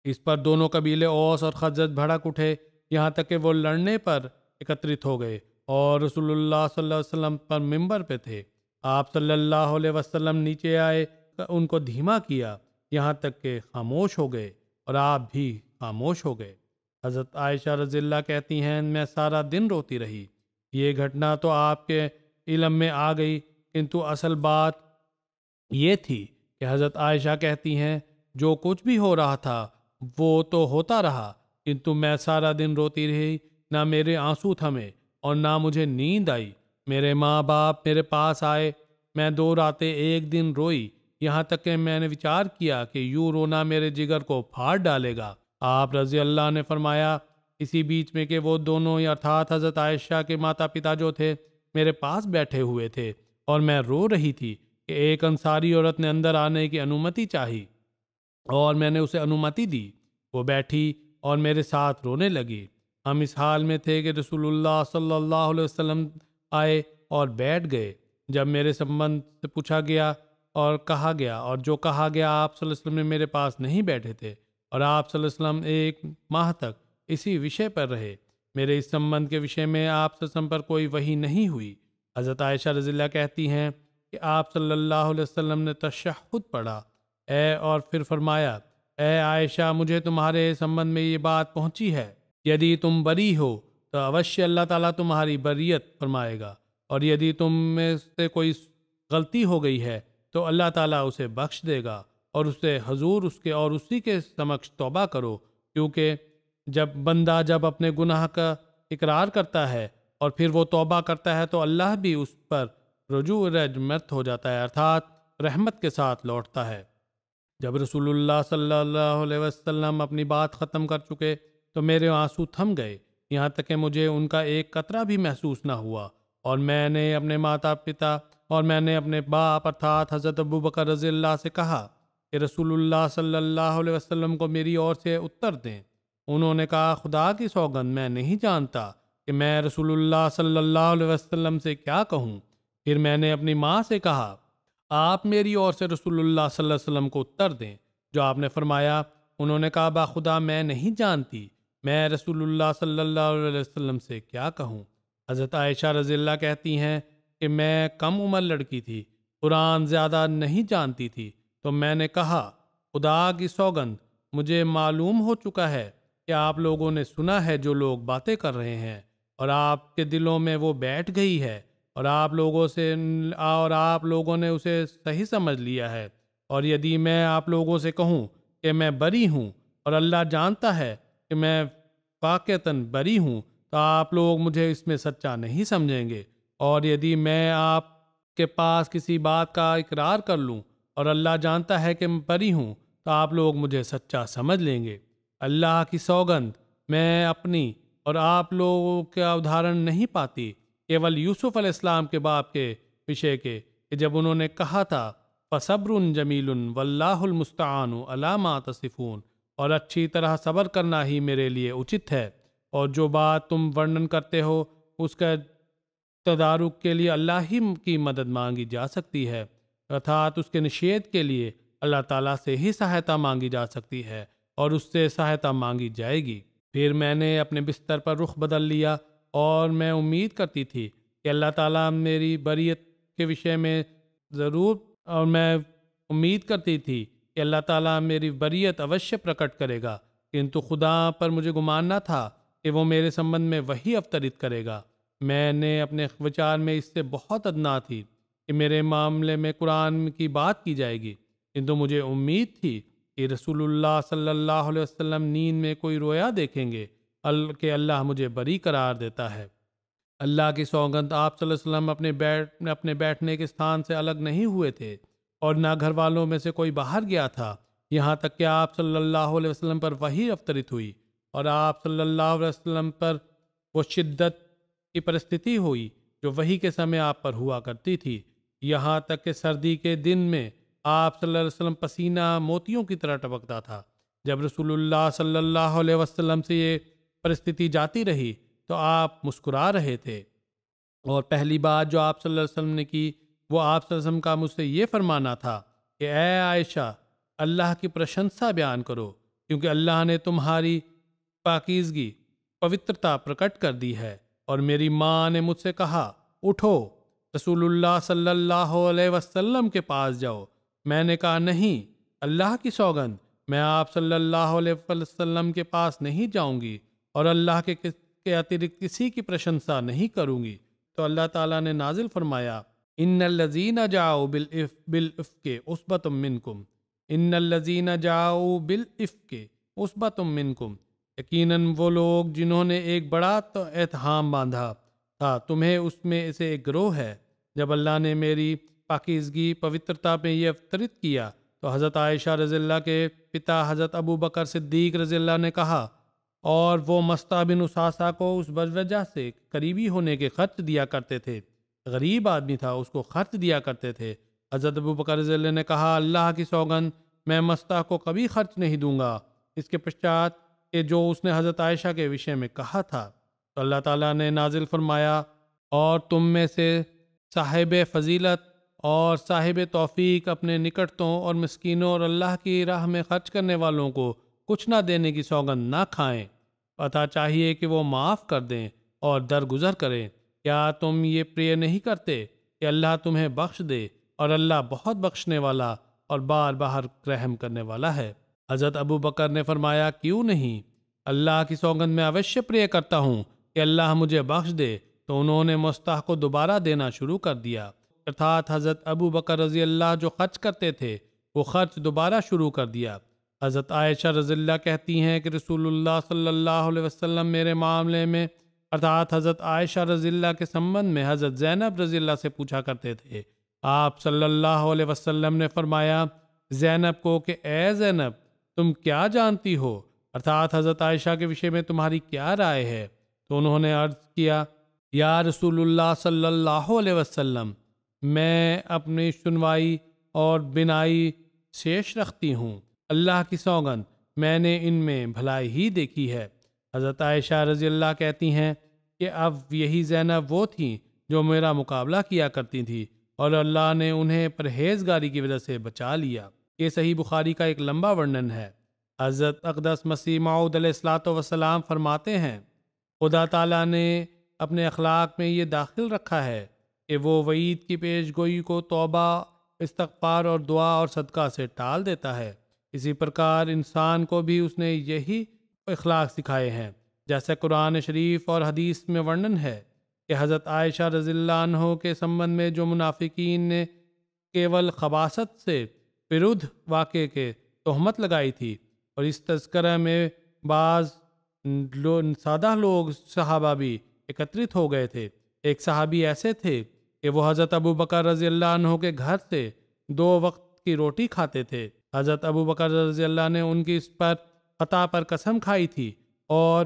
اس پر دونوں قبیلے اوس اور خزرج بھڑک اٹھے، یہاں تک کہ وہ لڑنے پر اکترت ہو گئے، اور رسول اللہ صلی اللہ علیہ وسلم پر ممبر پہ تھے۔ آپ صلی اللہ علیہ وسلم نیچے آئے، ان کو دھیما کیا، یہاں تک کہ خاموش ہو گئے، اور آپ بھی خاموش ہو گئے۔ حضرت عائشہ رضی اللہ کہتی ہیں، میں سارا دن روتی رہی۔ یہ گھٹنا تو آپ کے علم میں آ گئی، کنتو اصل بات یہ تھی کہ حضرت عائشہ کہتی ہیں، جو کچھ بھی ہو رہا تھا وہ تو ہوتا رہا، کنتو میں سارا دن روتی رہی، نہ میرے آنسو تھمے اور نہ مجھے نیند آئی۔ میرے ماں باپ میرے پاس آئے، میں 2 راتیں 1 دن روئی، یہاں تک کہ میں نے وچار کیا کہ یوں رونا میرے جگر کو پھاڑ ڈالے گا۔ آپ رضی اللہ نے فرمایا اسی بیچ میں کہ وہ دونوں ارتھات حضرت عائشہ کے ماتا پتا جو تھے میرے پاس بیٹھے ہوئے تھے اور میں رو رہی تھی کہ ایک انصاری عورت نے اندر آنے کی انومتی چاہی اور میں نے اسے انومتی دی۔ وہ بیٹھی اور میرے ساتھ رونے لگی۔ ہم اس حال میں تھے کہ رسول اللہ صلی اللہ علیہ وسلم آئے اور بیٹھ گئے۔ جب میرے سبند سے پوچھا گیا اور کہا گیا اور جو کہا گیا، آپ صلی اللہ علیہ وسلم نے میرے پاس نہیں بیٹھے تھے اور آپ صلی اللہ علیہ وسلم 1 ماہ تک اسی وشے پر رہے۔ میرے اس سبند کے وشے میں آپ صلی اللہ علیہ وسلم پر کوئی وحی نہیں ہوئی۔ حضرت عائشہ رضی اللہ کہتی ہیں کہ آپ صلی اللہ علیہ وسلم نے تشہد پڑھا اور پھر فرمایا، اے عائشہ، مجھے تمہارے سبند میں یہ بات پہنچی ہے، یدی تم بری ہو تو اوشیہ اللہ تعالیٰ تمہاری بریت فرمائے گا، اور یدی تم میں سے کوئی غلطی ہو گئی ہے تو اللہ تعالیٰ اسے بخش دے گا، اور اسے حضور اس کے اور اسی کے سمکش توبہ کرو، کیونکہ جب اپنے گناہ کا اقرار کرتا ہے اور پھر وہ توبہ کرتا ہے تو اللہ بھی اس پر رجوع رحمت ہو جاتا ہے، ارتھات رحمت کے ساتھ لوٹتا ہے۔ جب رسول اللہ صلی اللہ علیہ وسلم اپنی بات ختم کر چکے تو میرے آنسو تھم گئے، یہاں تک کہ مجھے ان کا ایک قطرہ بھی محسوس نہ ہوا، اور میں نے اپنے ماتا پتا اور میں نے اپنے باپ ارتھات حضرت ابوبکر رضی اللہ سے کہا کہ رسول اللہ صلی اللہ علیہ وسلم کو میری اور سے اتر دیں۔ انہوں نے کہا، خدا کی سوگند میں نہیں جانتا کہ میں رسول اللہ صلی اللہ علیہ وسلم سے کیا کہوں۔ پھر میں نے اپنی ماں سے کہا، آپ میری اور سے رسول اللہ صلی اللہ علیہ وسلم کو اتر دیں جو آپ نے فرمایا۔ انہوں نے کہا، باخدا میں نہیں جانتی میں رسول اللہ صلی اللہ علیہ وسلم سے کیا کہوں۔ حضرت عائشہ رضی اللہ کہتی ہیں کہ میں کم عمر لڑکی تھی، قرآن زیادہ نہیں جانتی تھی، تو میں نے کہا، خدا کی سوگند مجھے معلوم ہو چکا ہے کہ آپ لوگوں نے سنا ہے جو لوگ باتیں کر رہے ہیں، اور آپ کے دلوں میں وہ بیٹھ گئی ہے، اور آپ لوگوں نے اسے صحیح سمجھ لیا ہے، اور یدی میں آپ لوگوں سے کہوں کہ میں بری ہوں اور اللہ جانتا ہے کہ میں واقعتاً بری ہوں تو آپ لوگ مجھے اس میں سچا نہیں سمجھیں گے، اور یدی میں آپ کے پاس کسی بات کا اقرار کر لوں اور اللہ جانتا ہے کہ میں بری ہوں تو آپ لوگ مجھے سچا سمجھ لیں گے۔ اللہ کی سوگند میں اپنی اور آپ لوگوں کا ادھارن نہیں پاتی، کیول یوسف علیہ السلام کے باپ کے وشے کے، کہ جب انہوں نے کہا تھا فَصَبْرٌ جَمِيلٌ وَاللَّهُ الْمُسْتَعَانُ عَلَىٰ مَا تَصِفُونَ، اور اچھی طرح صبر کرنا ہی میرے لیے اچت ہے، اور جو بات تم ورنن کرتے ہو اس کا تدارک کے لیے اللہ ہی کی مدد مانگی جا سکتی ہے، ارتھات اس کے نشید کے لیے اللہ تعالیٰ سے ہی سہایتا مانگی جا سکتی ہے اور اس سے سہایتا مانگی جائے گی۔ پھر میں نے اپنے بستر پر رخ بدل لیا اور میں امید کرتی تھی کہ اللہ تعالیٰ میری بریت کے وشے میں میں امید کرتی تھی کہ اللہ تعالیٰ میری بریت اوشیہ پرکٹ کرے گا، کینتو خدا پر مجھے گمان نہ تھا کہ وہ میرے سبند میں وہی اوترت کرے گا۔ میں نے اپنے وچار میں اس سے بہت ادنا تھی کہ میرے معاملے میں قرآن کی بات کی جائے گی، کینتو مجھے امید تھی کہ رسول اللہ صلی اللہ علیہ وسلم نیند میں کوئی رویا دیکھیں گے کہ اللہ مجھے بری قرار دیتا ہے۔ اللہ کی سوگند آپ صلی اللہ علیہ وسلم اپنے بیٹھنے کے استھان سے الگ نہیں ہوئے تھے، اور نہ گھر والوں میں سے کوئی باہر گیا تھا، یہاں تک کہ آپ صلی اللہ علیہ وسلم پر وحی اوترت ہوئی اور آپ صلی اللہ علیہ وسلم پر وہ شدت کی پرستتی ہوئی جو وحی کے سمے آپ پر ہوا کرتی تھی، یہاں تک کہ سردی کے دن میں آپ صلی اللہ علیہ وسلم پسینہ موتیوں کی طرح ٹپکتا تھا۔ جب رسول اللہ صلی اللہ علیہ وسلم سے یہ پرستتی جاتی رہی تو آپ مسکرا رہے تھے، اور پہلی بات جو آپ صلی اللہ علیہ وسلم نے کی وہ آپ صلی اللہ علیہ وسلم کا مجھ سے یہ فرمانا تھا کہ اے عائشہ، اللہ کی پرشنسا بیان کرو، کیونکہ اللہ نے تمہاری پاکیزگی پوترتا پرکٹ کر دی ہے۔ اور میری ماں نے مجھ سے کہا، اٹھو رسول اللہ صلی اللہ علیہ وسلم کے پاس جاؤ۔ میں نے کہا، نہیں، اللہ کی سوگند میں آپ صلی اللہ علیہ وسلم کے پاس نہیں جاؤں گی اور اللہ کے اترکت کسی کی پرشنسا نہیں کروں گی۔ تو اللہ تعالیٰ نے نازل فرمایا، ان الذین جاؤ بالافک عصبۃ منکم، ان الذین جاؤ بالافک عصبۃ منکم، یقیناً وہ لوگ جنہوں نے ایک بڑا اتہام باندھا تھا تمہیں اس میں سے ایک گروہ ہے۔ جب اللہ نے میری پاکیزگی پوترتا میں یہ افطرت کیا تو حضرت عائشہ رضی اللہ کے پتا حضرت ابو بکر صدیق رضی اللہ نے کہا، اور وہ مستہ بن اساسہ کو اس وجہ سے قریبی ہونے کے خرچ دیا کرتے تھے، غریب آدمی تھا، اس کو خرچ دیا کرتے تھے۔ حضرت ابو بکر رضی اللہ نے کہا، اللہ کی سوگند میں مستہ کو کبھی خرچ نہیں دوں گا۔ اس کے پشچات کہ جو اس نے حضرت عائشہ کے وشے میں کہا تھا تو اللہ تعالیٰ نے نازل فرمایا، اور تم میں سے صاحب فضیلت اور صاحب توفیق اپنے نکٹتوں اور مسکینوں اور اللہ کی راہ میں خرچ کرنے والوں کو کچھ نہ دینے کی سوگند نہ کھائیں، پتہ چاہیے کہ وہ معاف کر دیں اور درگزر کریں۔ کیا تم یہ پرے نہیں کرتے کہ اللہ تمہیں بخش دے، اور اللہ بہت بخشنے والا اور بار بار رحم کرنے والا ہے۔ حضرت ابو بکر نے فرمایا، کیوں نہیں، اللہ کی سوگند میں اوشیہ پرے کرتا ہوں کہ اللہ مجھے بخش دے۔ تو انہوں نے مستح کو دوبارہ دینا شروع کر دیا، ارتھات حضرت ابو بکر رضی اللہ جو خرچ کرتے تھے وہ خرچ دوبارہ شروع کر دیا۔ حضرت عائشہ رضی اللہ کہتی ہیں کہ رسول اللہ صلی اللہ علیہ وسلم میرے معاملے میں ارتھات حضرت عائشہ رضی اللہ کے سمبند میں حضرت زینب رضی اللہ سے پوچھا کرتے تھے۔ آپ صلی اللہ علیہ وسلم نے فرمایا زینب کو کہ اے زینب، تم کیا جانتی ہو، ارتھات حضرت عائشہ کے وشے میں تمہاری کیا رائے ہے؟ تو انہوں نے عرض کیا، یا رسول اللہ صلی اللہ علیہ وسلم، میں اپنی سنوائی اور بینائی شیش رکھتی ہوں، اللہ کی سوگند میں نے ان میں بھلائی ہی دیکھی ہے۔ حضرت عائشہ رضی اللہ کہتی ہیں کہ اب یہی زینب وہ تھیں جو میرا مقابلہ کیا کرتی تھی، اور اللہ نے انہیں پرہیزگاری کی وجہ سے بچا لیا۔ یہ صحیح بخاری کا ایک لمبا ورنن ہے۔ حضرت اقدس مسیح موعود علیہ الصلوۃ والسلام فرماتے ہیں، خدا تعالیٰ نے اپنے اخلاق میں یہ داخل رکھا ہے کہ وہ وعید کی پیش گوئی کو توبہ، استغفار اور دعا اور صدقہ سے ٹال دیتا ہے۔ اسی پرکار انسان کو بھی اس نے یہی اخلاق سکھائے ہیں، جیسے قرآن شریف اور حدیث میں ورنن ہے کہ حضرت عائشہ رضی اللہ عنہ کے سمبند میں جو منافقین نے کیول خباثت سے ورودھ واقع کے تہمت لگائی تھی، اور اس تذکرہ میں بعض سادہ لوگ صحابہ بھی اکترت ہو گئے تھے۔ ایک صحابی ایسے تھے کہ وہ حضرت ابو بکر رضی اللہ عنہ کے گھر سے 2 وقت کی روٹی کھاتے تھے۔ حضرت ابو بکر رضی اللہ نے ان کی اس پر خطا پر قسم کھائی تھی اور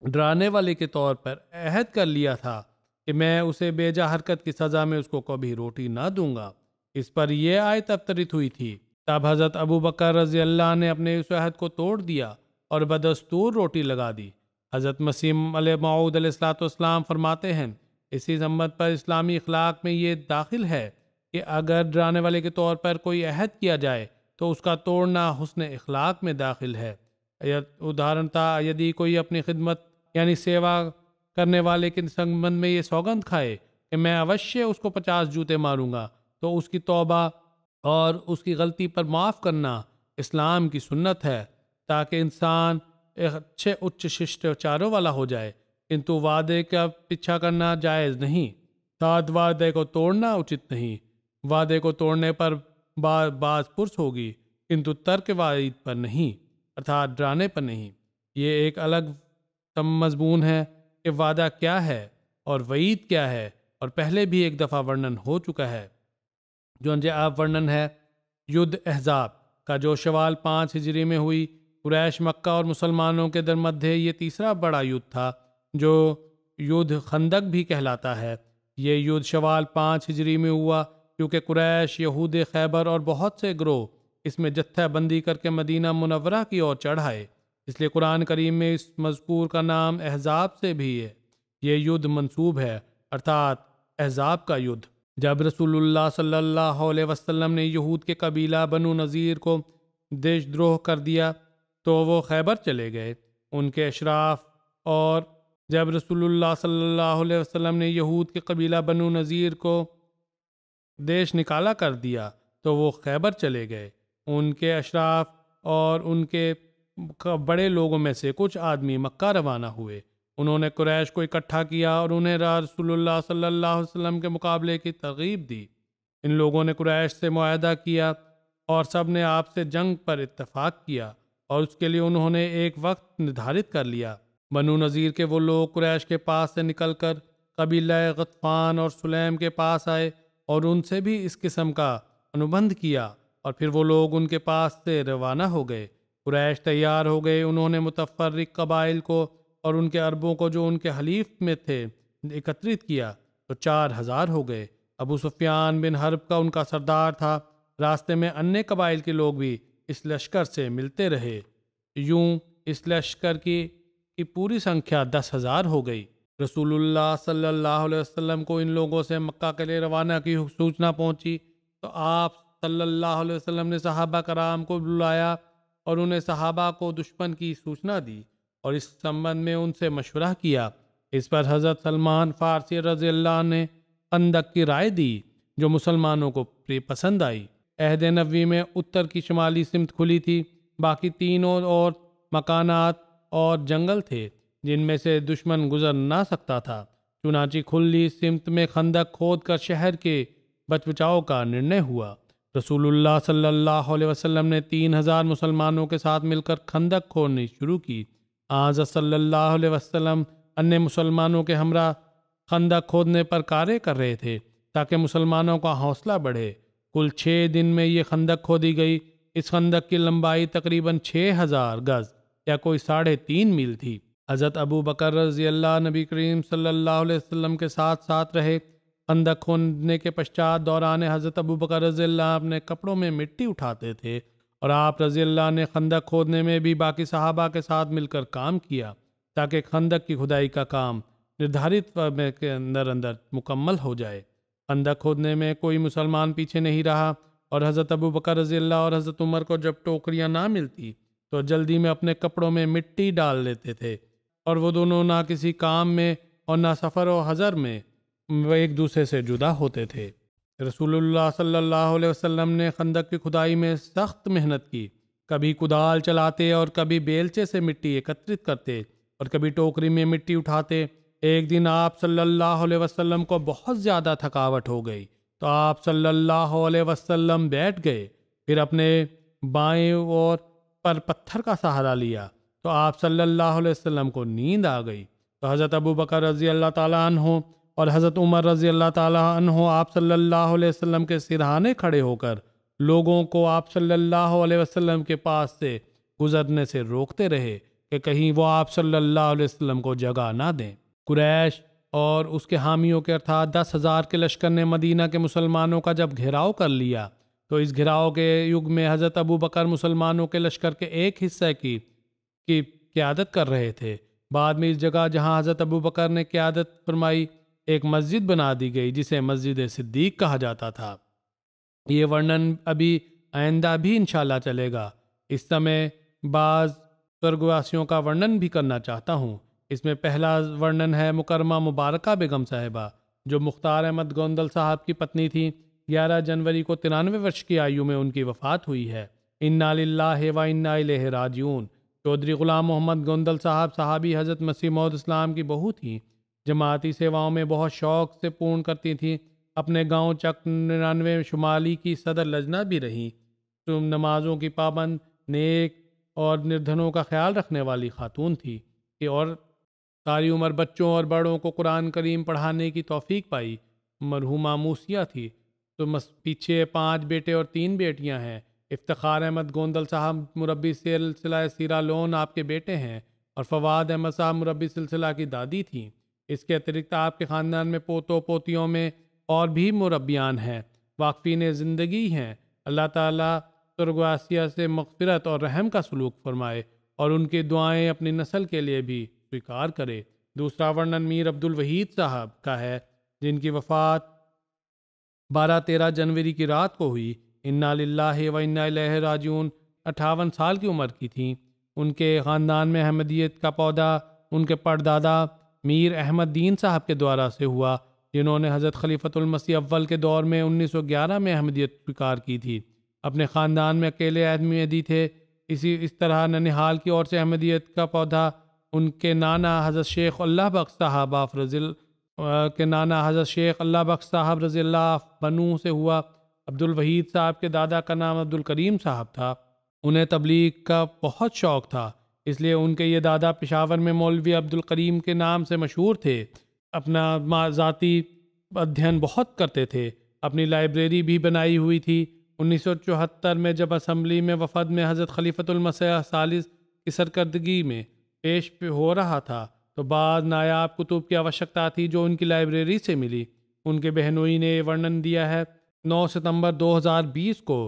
ڈرانے والے کے طور پر عہد کر لیا تھا کہ میں اسے بے جا حرکت کی سزا میں اس کو کبھی روٹی نہ دوں گا۔ اس پر یہ آیت ابترت ہوئی تھی۔ تب حضرت ابو بکر رضی اللہ نے اپنے اس عہد کو توڑ دیا اور بدستور روٹی لگا دی۔ حضرت مسیح علیہ موعود علیہ الصلوۃ والسلام فرماتے ہیں، اسی ضمت پر اسلامی اخلاق میں یہ داخل ہے کہ اگر ڈرانے والے کے طور پر کوئی عہد کیا جائے تو اس کا توڑنا حسن اخلاق میں داخل ہے۔ ادھارنتا یدی کوئی اپنی خدمت یعنی سیوا کرنے والے کے سمبند میں یہ سوگند کھائے کہ میں اوشیہ اس کو 50 جوتے ماروں گا، تو اس کی توبہ اور اس کی غلطی پر معاف کرنا اسلام کی سنت ہے، تاکہ انسان ایک اچھے اچ ششٹاچاروں والا ہو جائے، کنتو وعدے کا پیچھا کرنا جائز نہیں، ساتھ وعدے کو توڑنا اچت نہیں۔ وعدے کو توڑنے پر باز پرس ہوگی، کنتو ترک وعید پر نہیں، ارتھات ڈرانے پر نہیں۔ یہ ایک الگ مضمون ہے کہ وعدہ کیا ہے اور وعید کیا ہے، اور پہلے بھی ایک دفعہ ورنن ہو چکا ہے۔ جو اب ورنن ہے یدھ احزاب کا، جو شوال 5 ہجری میں ہوئی۔ قریش مکہ اور مسلمانوں کے درمدھے یہ تیسرا بڑا یدھ تھا، جو یدھ خندق بھی کہلاتا ہے۔ یہ یدھ شوال 5 ہجری میں ہوا، کیونکہ قریش، یہود خیبر اور بہت سے گروہ اس میں جتھہ بندی کر کے مدینہ منورہ کی اور چڑھائے، اس لیے قرآن کریم میں اس مذکور کا نام احزاب سے بھی ہے۔ یہ یدھ منسوب ہے، ارتھات احزاب کا یدھ۔ جب رسول اللہ صلی اللہ علیہ وسلم نے یہود کے قبیلہ بنو نذیر کو دیش دروہ کر دیا تو وہ خیبر چلے گئے، ان کے اشراف، اور جب رسول اللہ صلی اللہ علیہ وسلم نے یہود کے قبیلہ بنو نذیر کو دیش نکالا کر دیا تو وہ خیبر چلے گئے، ان کے اشراف اور ان کے بڑے لوگوں میں سے کچھ آدمی مکہ روانہ ہوئے۔ انہوں نے قریش کو اکٹھا کیا اور انہیں رسول اللہ صلی اللہ علیہ وسلم کے مقابلے کی ترغیب دی۔ ان لوگوں نے قریش سے معاہدہ کیا اور سب نے آپ سے جنگ پر اتفاق کیا، اور اس کے لیے انہوں نے ایک وقت نردھارت کر لیا۔ بنو نذیر کے وہ لوگ قریش کے پاس سے نکل کر قبیلہ غطفان اور سلیم کے پاس آئے اور ان سے بھی اس قسم کا انوبندھ کیا، اور پھر وہ لوگ ان کے پاس سے روانہ ہو گئے۔ قریش تیار ہو گئے، انہوں نے متفرق قبائل کو اور ان کے عربوں کو جو ان کے حلیف میں تھے اکترت کیا، تو 4000 ہو گئے۔ ابو سفیان بن حرب کا ان کا سردار تھا۔ راستے میں انیہ قبائل کے لوگ بھی اس لشکر سے ملتے رہے، یوں اس لشکر کی پوری سنکھیا 10,000 ہو گئی۔ رسول اللہ صلی اللہ علیہ وسلم کو ان لوگوں سے مکہ کے لیے روانہ کی سوچنا پہنچی تو آپ صلی اللہ علیہ وسلم نے صحابہ کرام کو بلایا اور انہیں صحابہ کو دشمن کی سوچنا دی اور اس سمبند میں ان سے مشورہ کیا۔ اس پر حضرت سلمان فارسی رضی اللہ عنہ نے خندق کی رائے دی جو مسلمانوں کو پسند آئی۔ عہد نبوی میں اتر کی شمالی سمت کھلی تھی، باقی تینوں اور مکانات اور جنگل تھے جن میں سے دشمن گزر نہ سکتا تھا۔ چنانچہ کھلی سمت میں خندق کھود کر شہر کے بچاؤ کا نرنے ہوا۔ رسول اللہ صلی اللہ علیہ وسلم نے 3000 مسلمانوں کے ساتھ مل کر خندق کھودنی شروع کی۔ حضرت صلی اللہ علیہ وسلم انیہ مسلمانوں کے ہمراہ خندق کھودنے پر کارے کر رہے تھے تاکہ مسلمانوں کا حوصلہ بڑھے۔ کل 6 دن میں یہ خندق کھودی گئی۔ اس خندق کی لمبائی تقریباً 6000 گز یا کوئی 3.5 میل تھی۔ حضرت ابو بکر رضی اللہ نبی کریم صلی اللہ علیہ وسلم کے ساتھ ساتھ رہے۔ خندق کھودنے کے پشچات دوران حضرت ابو بکر رضی اللہ اپنے کپڑوں میں مٹی اٹھاتے تھے اور آپ رضی اللہ نے خندق کھودنے میں بھی باقی صحابہ کے ساتھ مل کر کام کیا تاکہ خندق کی کھدائی کا کام نردھارت وقت کے اندر مکمل ہو جائے۔ خندق کھودنے میں کوئی مسلمان پیچھے نہیں رہا اور حضرت ابو بکر رضی اللہ اور حضرت عمر کو جب ٹوکریاں نہ ملتی تو جلدی میں اپنے کپڑوں میں مٹی ڈال لیتے تھے، اور وہ دونوں نہ کسی کام میں اور نہ سفر و حضر میں وہ ایک دوسرے سے جدا ہوتے تھے۔ رسول اللہ صلی اللہ علیہ وسلم نے خندق کی کھدائی میں سخت محنت کی، کبھی کدال چلاتے اور کبھی بیلچے سے مٹی اکترت کرتے اور کبھی ٹوکری میں مٹی اٹھاتے۔ ایک دن آپ صلی اللہ علیہ وسلم کو بہت زیادہ تھکاوٹ ہو گئی تو آپ صلی اللہ علیہ وسلم بیٹھ گئے، پھر اپنے بائیں اور پر پتھر کا سہارا لیا تو آپ صلی اللہ علیہ وسلم کو نیند آ گئی۔ تو حضرت ابو بکر رضی اللہ تعالیٰ عنہ اور حضرت عمر رضی اللہ تعالیٰ عنہ آپ صلی اللہ علیہ وسلم کے سرہانے کھڑے ہو کر لوگوں کو آپ صلی اللہ علیہ وسلم کے پاس سے گزرنے سے روکتے رہے کہ کہیں وہ آپ صلی اللہ علیہ وسلم کو جگہ نہ دیں۔ قریش اور اس کے حامیوں کے ارتھات 10,000 کے لشکر نے مدینہ کے مسلمانوں کا جب گھیراؤ کر لیا تو اس گھیراؤ کے یگ میں حضرت ابو بکر مسلمانوں کے لشکر کے ایک حصے کی قیادت کر رہے تھے۔ بعد میں اس جگہ جہاں حضرت ابو بکر نے قیادت فرمائی ایک مسجد بنا دی گئی جسے مسجد صدیق کہا جاتا تھا۔ یہ ورنن ابھی آئندہ بھی انشاءاللہ چلے گا۔ اس سمے بعض سرگواسیوں کا ورنن بھی کرنا چاہتا ہوں۔ اس میں پہلا ورنن ہے مکرمہ مبارکہ بیگم صاحبہ جو مختار احمد گوندل صاحب کی پتنی تھی۔ 11 جنوری کو 93 ورش کی آیو میں ان کی وفات ہوئی ہے۔ انا للہ و انا الیہ راجعون۔ چودھری غلام محمد گوندل صاحب صحابی حضرت مسیح موعود اسلام کی بہو تھیں، جماعتی سیواؤں میں بہت شوق سے پورن کرتی تھیں۔ اپنے گاؤں چک 99 شمالی کی صدر لجنہ بھی رہیں۔ نمازوں کی پابند، نیک اور نردھنوں کا خیال رکھنے والی خاتون تھی کہ اور ساری عمر بچوں اور بڑوں کو قرآن کریم پڑھانے کی توفیق پائی۔ مرحومہ موسیہ تھی تو پیچھے 5 بیٹے اور 3 بیٹیاں ہیں۔ افتخار احمد گوندل صاحب مربی سلسلہ سیرہ لون آپ کے بیٹے ہیں اور فواد احمد صاحب مربی سلسلہ کی دادی تھیں۔ اس کے اترکت آپ کے خاندان میں پوتوں پوتیوں میں اور بھی مربیان ہیں، واقفین زندگی ہیں۔ اللہ تعالیٰ سرگواسیہ سے مغفرت اور رحم کا سلوک فرمائے اور ان کی دعائیں اپنی نسل کے لیے بھی سویکار کرے۔ دوسرا ورنن میر عبدالوحید صاحب کا ہے جن کی وفات 12-13 جنوری کی رات کو ہوئی۔ انا للہ و انا الیہ راجعون۔ 58 سال کی عمر کی تھیں۔ ان کے خاندان میں احمدیت کا پودا ان کے پردادا میر احمد دین صاحب کے دوارا سے ہوا جنہوں نے حضرت خلیفۃ المسیح اول کے دور میں 1911 میں احمدیت سویکار کی تھی۔ اپنے خاندان میں اکیلے احمدی تھے۔ اس طرح ننہال کی اور سے احمدیت کا پودا ان کے نانا حضرت شیخ اللہ بخش صاحب رضی اللہ بنو سے ہوا۔ عبدالوحید صاحب کے دادا کا نام عبدالکریم صاحب تھا۔ انہیں تبلیغ کا بہت شوق تھا، اس لیے ان کے یہ دادا پشاور میں مولوی عبدالکریم کے نام سے مشہور تھے۔ اپنا ذاتی ادھین بہت کرتے تھے۔ اپنی لائبریری بھی بنائی ہوئی تھی۔ 1974 میں جب اسمبلی میں وفد میں حضرت خلیفۃ المسیح ثالث کی سرکردگی میں پیش ہو رہا تھا تو بعض نایاب کتب کی آوشکتا تھی جو ان کی لائبریری سے ملی۔ ان کے بہنوئی نے یہ ورنن دیا ہے: 9 ستمبر 2020 کو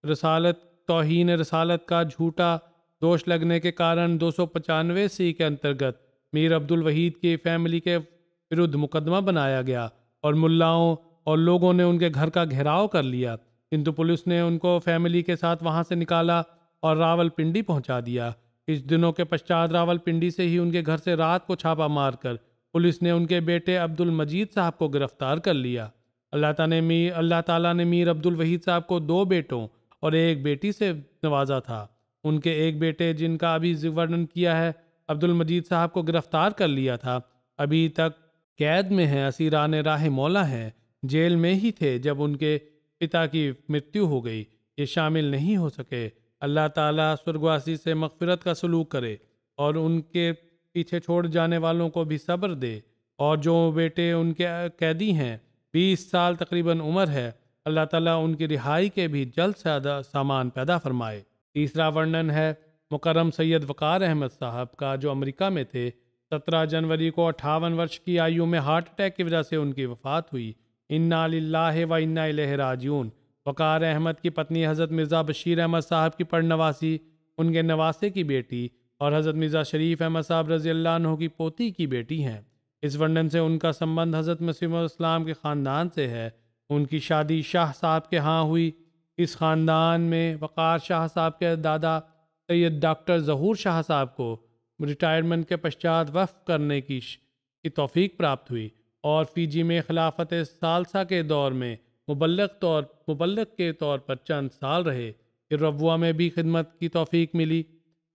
رسالت توہین رسالت کا جھوٹا دوش لگنے کے کارن 295 کے انترگت میر عبد الوحید کی فیملی کے ورد مقدمہ بنایا گیا اور ملاؤں اور لوگوں نے ان کے گھر کا گھیراؤ کر لیا، کیونتہ پولیس نے ان کو فیملی کے ساتھ وہاں سے نکالا اور راول پنڈی پہنچا دیا۔ کچھ دنوں کے پشچات راول پنڈی سے ہی ان کے گھر سے رات کو چھاپا مار کر پولیس نے ان کے بیٹے عبد المجید صاحب کو گرفتار کر لیا۔ اللہ تعالیٰ نے میر عبد الوحید صاحب کو 2 بیٹوں اور 1 بیٹی سے نوازا تھا۔ ان کے 1 بیٹے جن کا ابھی ورنن کیا ہے، عبد المجید صاحب کو گرفتار کر لیا تھا، ابھی تک قید میں ہیں، اسیران راہ مولا ہیں، جیل میں ہی تھے جب ان کے پتا کی مرتیو ہو گئی، یہ شامل نہیں ہو سکے۔ اللہ تعالیٰ سرگواسی سے مغفرت کا سلوک کرے اور ان کے پیچھے چھوڑ جانے والوں کو بھی صبر دے، اور جو بیٹے ان کے قیدی ہیں 20 سال تقریباً عمر ہے، اللہ تعالیٰ ان کی رہائی کے بھی جلد سے سامان پیدا فرمائے۔ تیسرا ورنن ہے مکرم سید وقار احمد صاحب کا، جو امریکہ میں تھے۔ 17 جنوری کو 58 ورش کی آیو میں ہارٹ اٹیک کی وجہ سے ان کی وفات ہوئی۔ انا للہ و انا الیہ راجعون۔ وقار احمد کی پتنی حضرت مرزا بشیر احمد صاحب کی پڑنواسی، ان کے نواسے کی بیٹی، اور حضرت مرزا شریف احمد صاحب رضی اللہ عنہ کی پوتی کی بیٹی ہیں۔ اس ورنن سے ان کا سمبند حضرت مسیح الاسلام کے خاندان سے ہے۔ ان کی شادی شاہ صاحب کے ہاں ہوئی۔ اس خاندان میں وقار شاہ صاحب کے دادا سید ڈاکٹر ظہور شاہ صاحب کو ریٹائرمنٹ کے پشچات وقف کرنے کی توفیق پراپت ہوئی اور فیجی میں خلافت ثالثہ کے دور میں مبلغ کے طور پر چند سال رہے۔ پھر ربوہ میں بھی خدمت کی توفیق ملی۔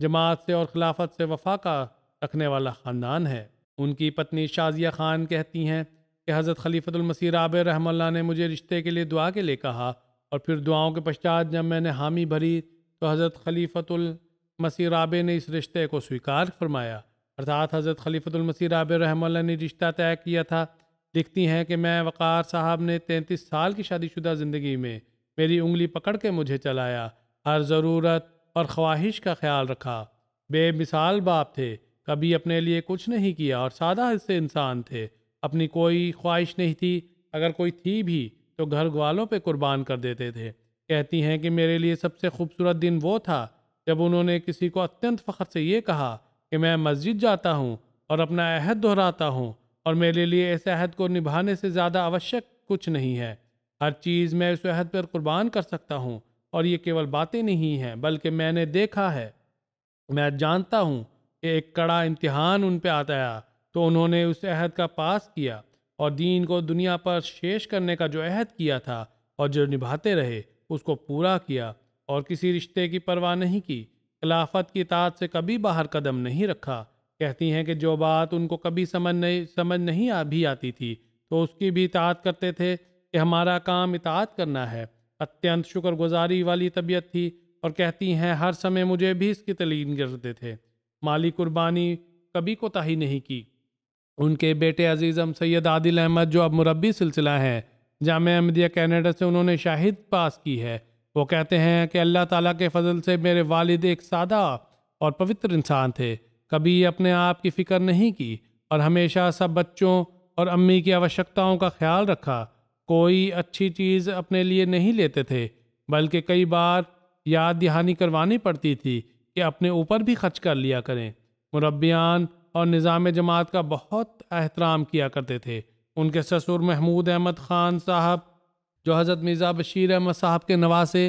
جماعت سے اور خلافت سے وفا کا رکھنے والا خاندان ہے۔ ان کی پتنی شازیہ خان کہتی ہیں کہ حضرت خلیفۃ المسیح رابع رحمہ اللہ نے مجھے رشتے کے لیے دعا کے لیے کہا، اور پھر دعاؤں کے پشچات جب میں نے حامی بھری تو حضرت خلیفۃ المسیح رابع نے اس رشتے کو سویکار فرمایا، ارتھات حضرت خلیفۃ المسیح رابع رحمہ اللہ نے رشتہ طے کیا تھا۔ لکھتی ہیں کہ میں وقار صاحب نے 33 سال کی شادی شدہ زندگی میں میری انگلی پکڑ کے مجھے چلایا، ہر ضرورت اور خواہش کا خیال رکھا۔ بے مثال باپ تھے، کبھی اپنے لیے کچھ نہیں کیا اور سادہ سے انسان تھے۔ اپنی کوئی خواہش نہیں تھی، اگر کوئی تھی بھی تو گھر والوں پہ قربان کر دیتے تھے۔ کہتی ہیں کہ میرے لیے سب سے خوبصورت دن وہ تھا جب انہوں نے کسی کو اتنت فخر سے یہ کہا کہ میں مسجد جاتا ہوں اور اپنا عہد دہراتا ہوں، اور میرے لیے اس عہد کو نبھانے سے زیادہ آوشک کچھ نہیں ہے۔ ہر چیز میں اس عہد پر قربان کر سکتا ہوں، اور یہ کیول باتیں نہیں ہیں بلکہ میں نے دیکھا ہے۔ میں جانتا ہوں کہ ایک کڑا امتحان ان پہ آیا تو انہوں نے اس عہد کا پاس کیا اور دین کو دنیا پر شیش کرنے کا جو عہد کیا تھا اور جو نبھاتے رہے اس کو پورا کیا، اور کسی رشتے کی پرواہ نہیں کی۔ خلافت کی اطاعت سے کبھی باہر قدم نہیں رکھا۔ کہتی ہیں کہ جو بات ان کو کبھی سمجھ نہیں بھی آتی تھی تو اس کی بھی اطاعت کرتے تھے کہ ہمارا کام اطاعت کرنا ہے۔ اتنت شکر گزاری والی طبیعت تھی، اور کہتی ہیں ہر سمے مجھے بھی اس کی تلقین کرتے تھے۔ مالی قربانی کبھی کوتاہی نہیں کی۔ ان کے بیٹے عزیزم سید عادل احمد جو اب مربی سلسلہ ہیں، جامعہ احمدیہ کینیڈا سے انہوں نے شاہد پاس کی ہے، وہ کہتے ہیں کہ اللہ تعالیٰ کے فضل سے میرے والد ایک سادہ اور پوتر انسان تھے، کبھی اپنے آپ کی فکر نہیں کی اور ہمیشہ سب بچوں اور امی کی آوشکتاؤں کا خیال رکھا۔ کوئی اچھی چیز اپنے لیے نہیں لیتے تھے، بلکہ کئی بار یاد دہانی کروانی پڑتی تھی کہ اپنے اوپر بھی خرچ کر لیا کریں۔ مربیان اور نظام جماعت کا بہت احترام کیا کرتے تھے۔ ان کے سسر محمود احمد خان صاحب جو حضرت مرزا بشیر احمد صاحب کے نواسے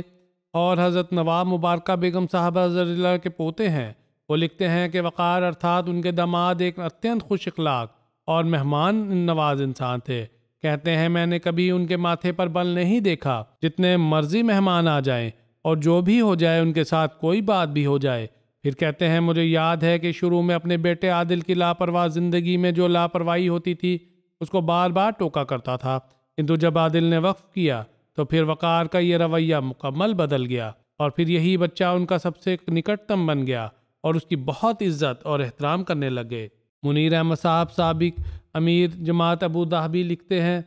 اور حضرت نواب مبارکہ بیگم صاحبہ رضی اللہ کے پوتے ہیں، وہ لکھتے ہیں کہ وقار ارتھات ان کے داماد ایک اتنت خوش اخلاق اور مہمان نواز انسان تھے۔ کہتے ہیں میں نے کبھی ان کے ماتھے پر بل نہیں دیکھا، جتنے مرضی مہمان آ جائیں اور جو بھی ہو جائے ان کے ساتھ کوئی بات بھی ہو جائے۔ پھر کہتے ہیں مجھے یاد ہے کہ شروع میں اپنے بیٹے عادل کی لاپرواہ زندگی میں جو لاپرواہی ہوتی تھی اس کو بار بار ٹوکا کرتا تھا، کیونتہ جب عادل نے وقف کیا تو پھر وقار کا یہ رویہ مکمل بدل گیا، اور پھر یہی بچہ ان کا سب سے نکٹتم بن گیا اور اس کی بہت عزت اور احترام کرنے لگے۔ منیر احمد صاحب سابق امیر جماعت ابو ظہبی لکھتے ہیں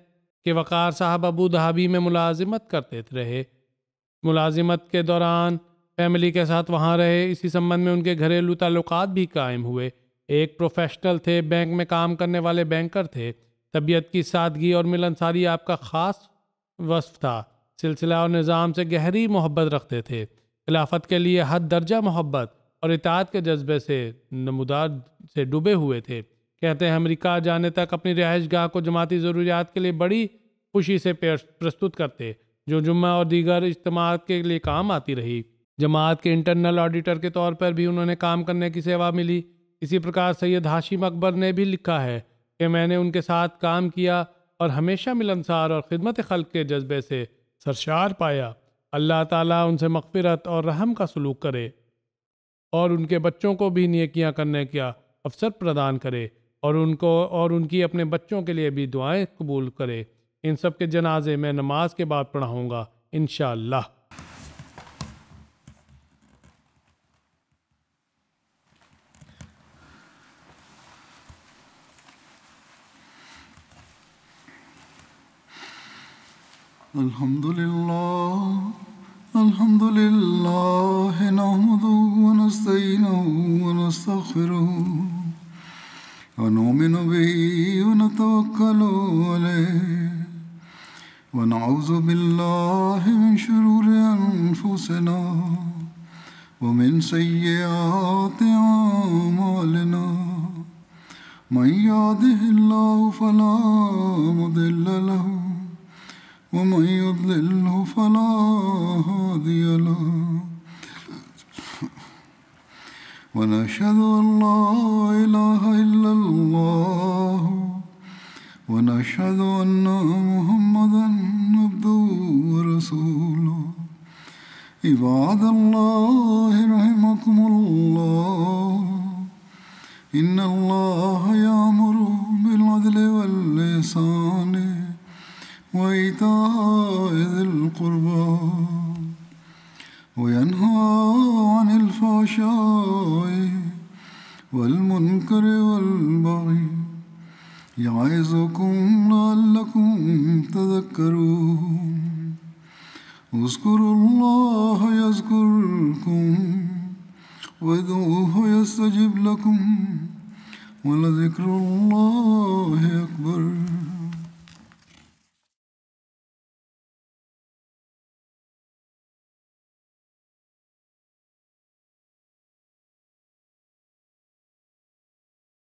کہ وقار صاحب ابو دھابی میں ملازمت کرتے رہے۔ ملازمت کے دوران فیملی کے ساتھ وہاں رہے۔ اسی سمبند میں ان کے گھریلو تعلقات بھی قائم ہوئے۔ ایک پروفیشنل تھے، بینک میں کام کرنے والے بینکر تھے۔ طبیعت کی سادگی اور ملنساری آپ کا خاص وصف تھا۔ سلسلہ اور نظام سے گہری محبت رکھتے تھے۔ خلافت کے لیے حد درجہ محبت اور اطاعت کے جذبے سے نمودار سے ڈوبے ہوئے تھے۔ کہتے ہیں امریکہ جانے تک اپنی رہائش گاہ کو جماعتی ضروریات کے لیے بڑی خوشی سے پرستت کرتے، جو جمعہ اور دیگر اجتماعات کے لیے کام آتی رہی۔ جماعت کے انٹرنل آڈیٹر کے طور پر بھی انہوں نے کام کرنے کی سیوا ملی۔ اسی پرکار سید ہاشم اکبر نے بھی لکھا ہے کہ میں نے ان کے ساتھ کام کیا اور ہمیشہ ملنسار اور خدمت خلق کے جذبے سے سرشار پایا۔ اللہ تعالیٰ ان سے مغفرت اور رحم کا سلوک کرے اور ان کے بچوں کو بھی نیکیاں کرنے کا اوسر پردان کرے اور ان کو اور ان کی اپنے بچوں کے لیے بھی دعائیں قبول کرے۔ ان سب کے جنازے میں نماز کے بعد پڑھاؤں گا انشاءاللہ۔ الحمد لله نحمده ونستعينه ونستغفره ونؤمن به ونتوكل عليه ونعوذ بالله من شرور أنفسنا ومن سيئات أعمالنا من يهده الله فلا مضل له ومن يضلله فلا هادي له ونشهد أن لا إله إلا الله ونشهد أن محمدا عبده ورسوله عباد الله رحمكم الله إن الله يأمر بالعدل والإحسان وإيتاء ذي القربى وينهى عن الفحشاء والمنكر والبغي يعظكم لعلكم تذكرون اذكروا الله يذكركم وادعوه يستجب لكم ولذكر الله أكبر